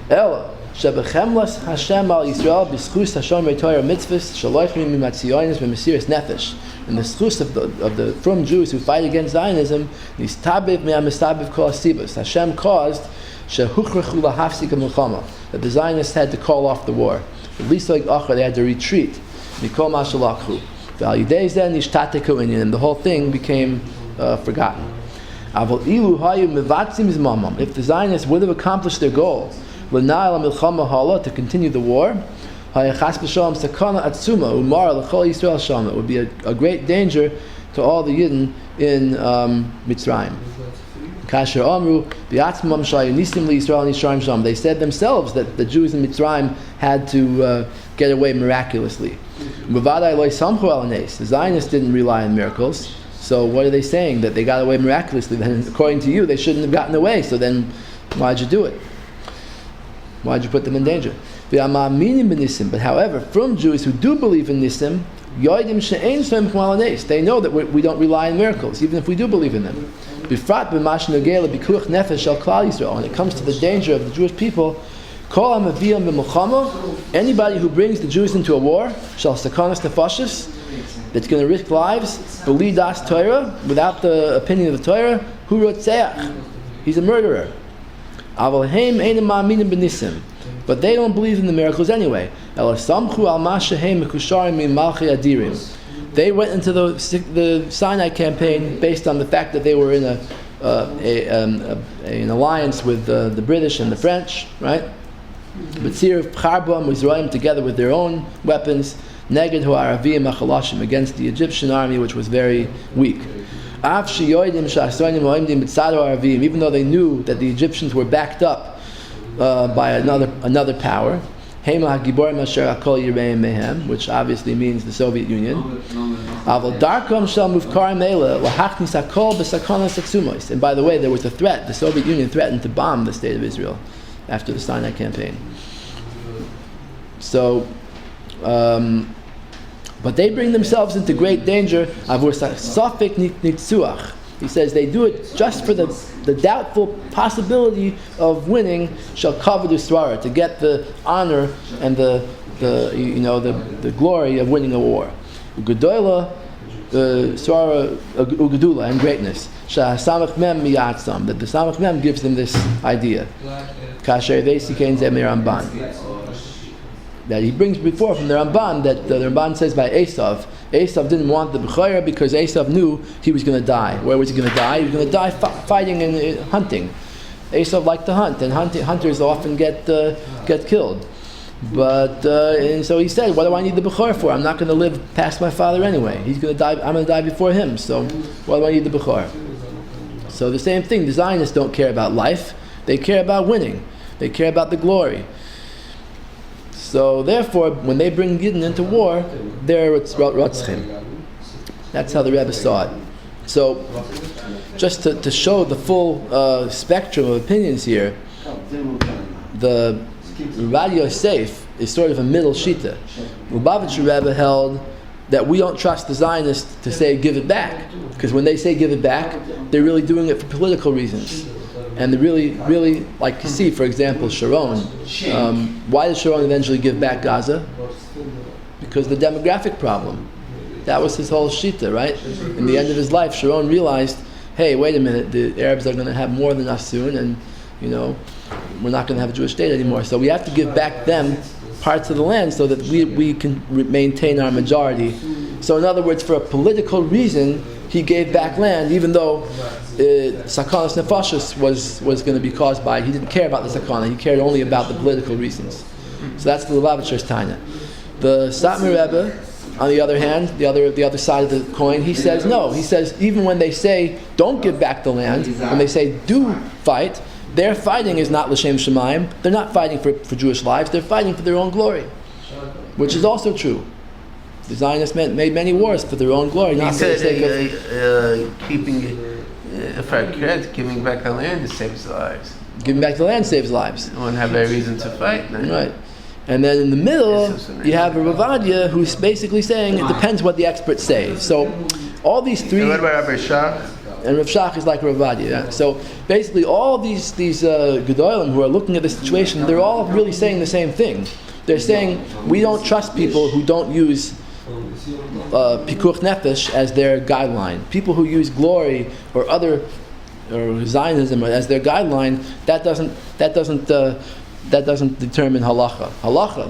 Ella shebechemlas Hashem al Yisrael b'schus Hashem re'Torah mitzvahs shalochim mimatzionis b'mesiris nefesh. And the schus of the from Jews who fight against Zionism, nistabiv me'amistabiv kol asibas. Hashem caused shehuchrechu lahafsik milchama, that the Zionists had to call off the war. At least like Achar, they had to retreat. Mikol mashalakhu. And the whole thing became forgotten. If the Zionists would have accomplished their goal, to continue the war, it would be a great danger to all the Yidden in Mitzrayim. They said themselves that the Jews in Mitzrayim had to get away miraculously. The Zionists didn't rely on miracles. So what are they saying? That they got away miraculously. Then according to you, they shouldn't have gotten away. So then why'd you do it? Why'd you put them in danger? But however, from Jews who do believe in Nisim, they know that we don't rely on miracles, even if we do believe in them. When it comes to the danger of the Jewish people, anybody who brings the Jews into a war, that's going to risk lives, without the opinion of the Torah, he's a murderer. But they don't believe in the miracles anyway. They went into the Sinai campaign based on the fact that they were in an alliance with the British and the French, right? Together with their own weapons, against the Egyptian army, which was very weak. Even though they knew that the Egyptians were backed up by another power, which obviously means the Soviet Union. And by the way, there was a threat. The Soviet Union threatened to bomb the state of Israel after the Sinai campaign. So, but they bring themselves into great danger. He says they do it just for the doubtful possibility of winning, shall cover the swara, to get the honor and the glory of winning a war. Ugedola, swara, ugedula, and greatness. Samach mem miyatzam, that the Samach mem gives them this idea. Kasher vesi kein zemir Ramban, that he brings before from the Ramban, that the Ramban says by Esav didn't want the Bechorah because Esav knew he was going to die. Where was he going to die? He was going to die fighting and hunting. Esav liked to hunt, and hunters often get killed. But and so he said, "What do I need the Bechorah for? I'm not going to live past my father anyway. He's going to die. I'm going to die before him. So what do I need the Bechorah?" So the same thing. The Zionists don't care about life; they care about winning. They care about the glory. So therefore, when they bring Yidden into war, they're rotzchim. That's how the Rebbe saw it. So, just to show the full spectrum of opinions here, the Rav Yosef is sort of a middle shita. Lubavitcher Rebbe held that we don't trust the Zionists to say give it back, because when they say give it back, they're really doing it for political reasons. And they really, like you see, for example, Sharon. Why did Sharon eventually give back Gaza? Because the demographic problem. That was his whole shita, right? In the end of his life, Sharon realized, hey, wait a minute, the Arabs are going to have more than us soon, and we're not going to have a Jewish state anymore. So we have to give back them parts of the land so that we can maintain our majority. So in other words, for a political reason, he gave back land, even though Sakanas Nefashis was going to be caused by it. He didn't care about the Sakana, he cared only about the political reasons. So that's the Lubavitcher's Taina. The Satmar Rebbe, on the other hand, the other side of the coin, he says no. He says even when they say don't give back the land, when they say do fight, their fighting is not l'shem shemaim. They're not fighting for Jewish lives. They're fighting for their own glory, which is also true. The Zionists made many wars for their own glory, not for the sake of if I could, giving back the land saves lives. Giving back the land saves lives. You wouldn't have any reason to fight. No? Right. And then in the middle, you have a ovadya who's basically saying it depends what the experts say. So all these three. And what about Rabbi Shach? And Rav Shach is like Rav Ovadya. Yeah? So basically, all these Gedolim who are looking at the situation, they're all really saying the same thing. They're saying we don't trust people who don't use pikuch nefesh as their guideline. People who use glory or Zionism as their guideline, that doesn't determine halacha.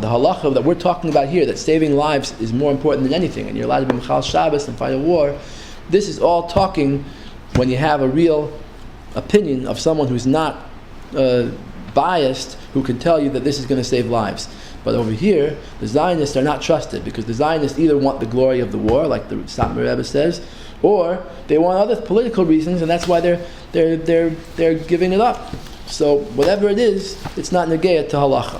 The halacha that we're talking about here, that saving lives is more important than anything, and you're allowed to be Mechal Shabbos and fight a war. This is all talking when you have a real opinion of someone who's not biased, who can tell you that this is going to save lives. But over here, the Zionists are not trusted, because the Zionists either want the glory of the war, like the Satmar Rebbe says, or they want other political reasons, and that's why they're giving it up. So whatever it is, it's not negayah to halacha.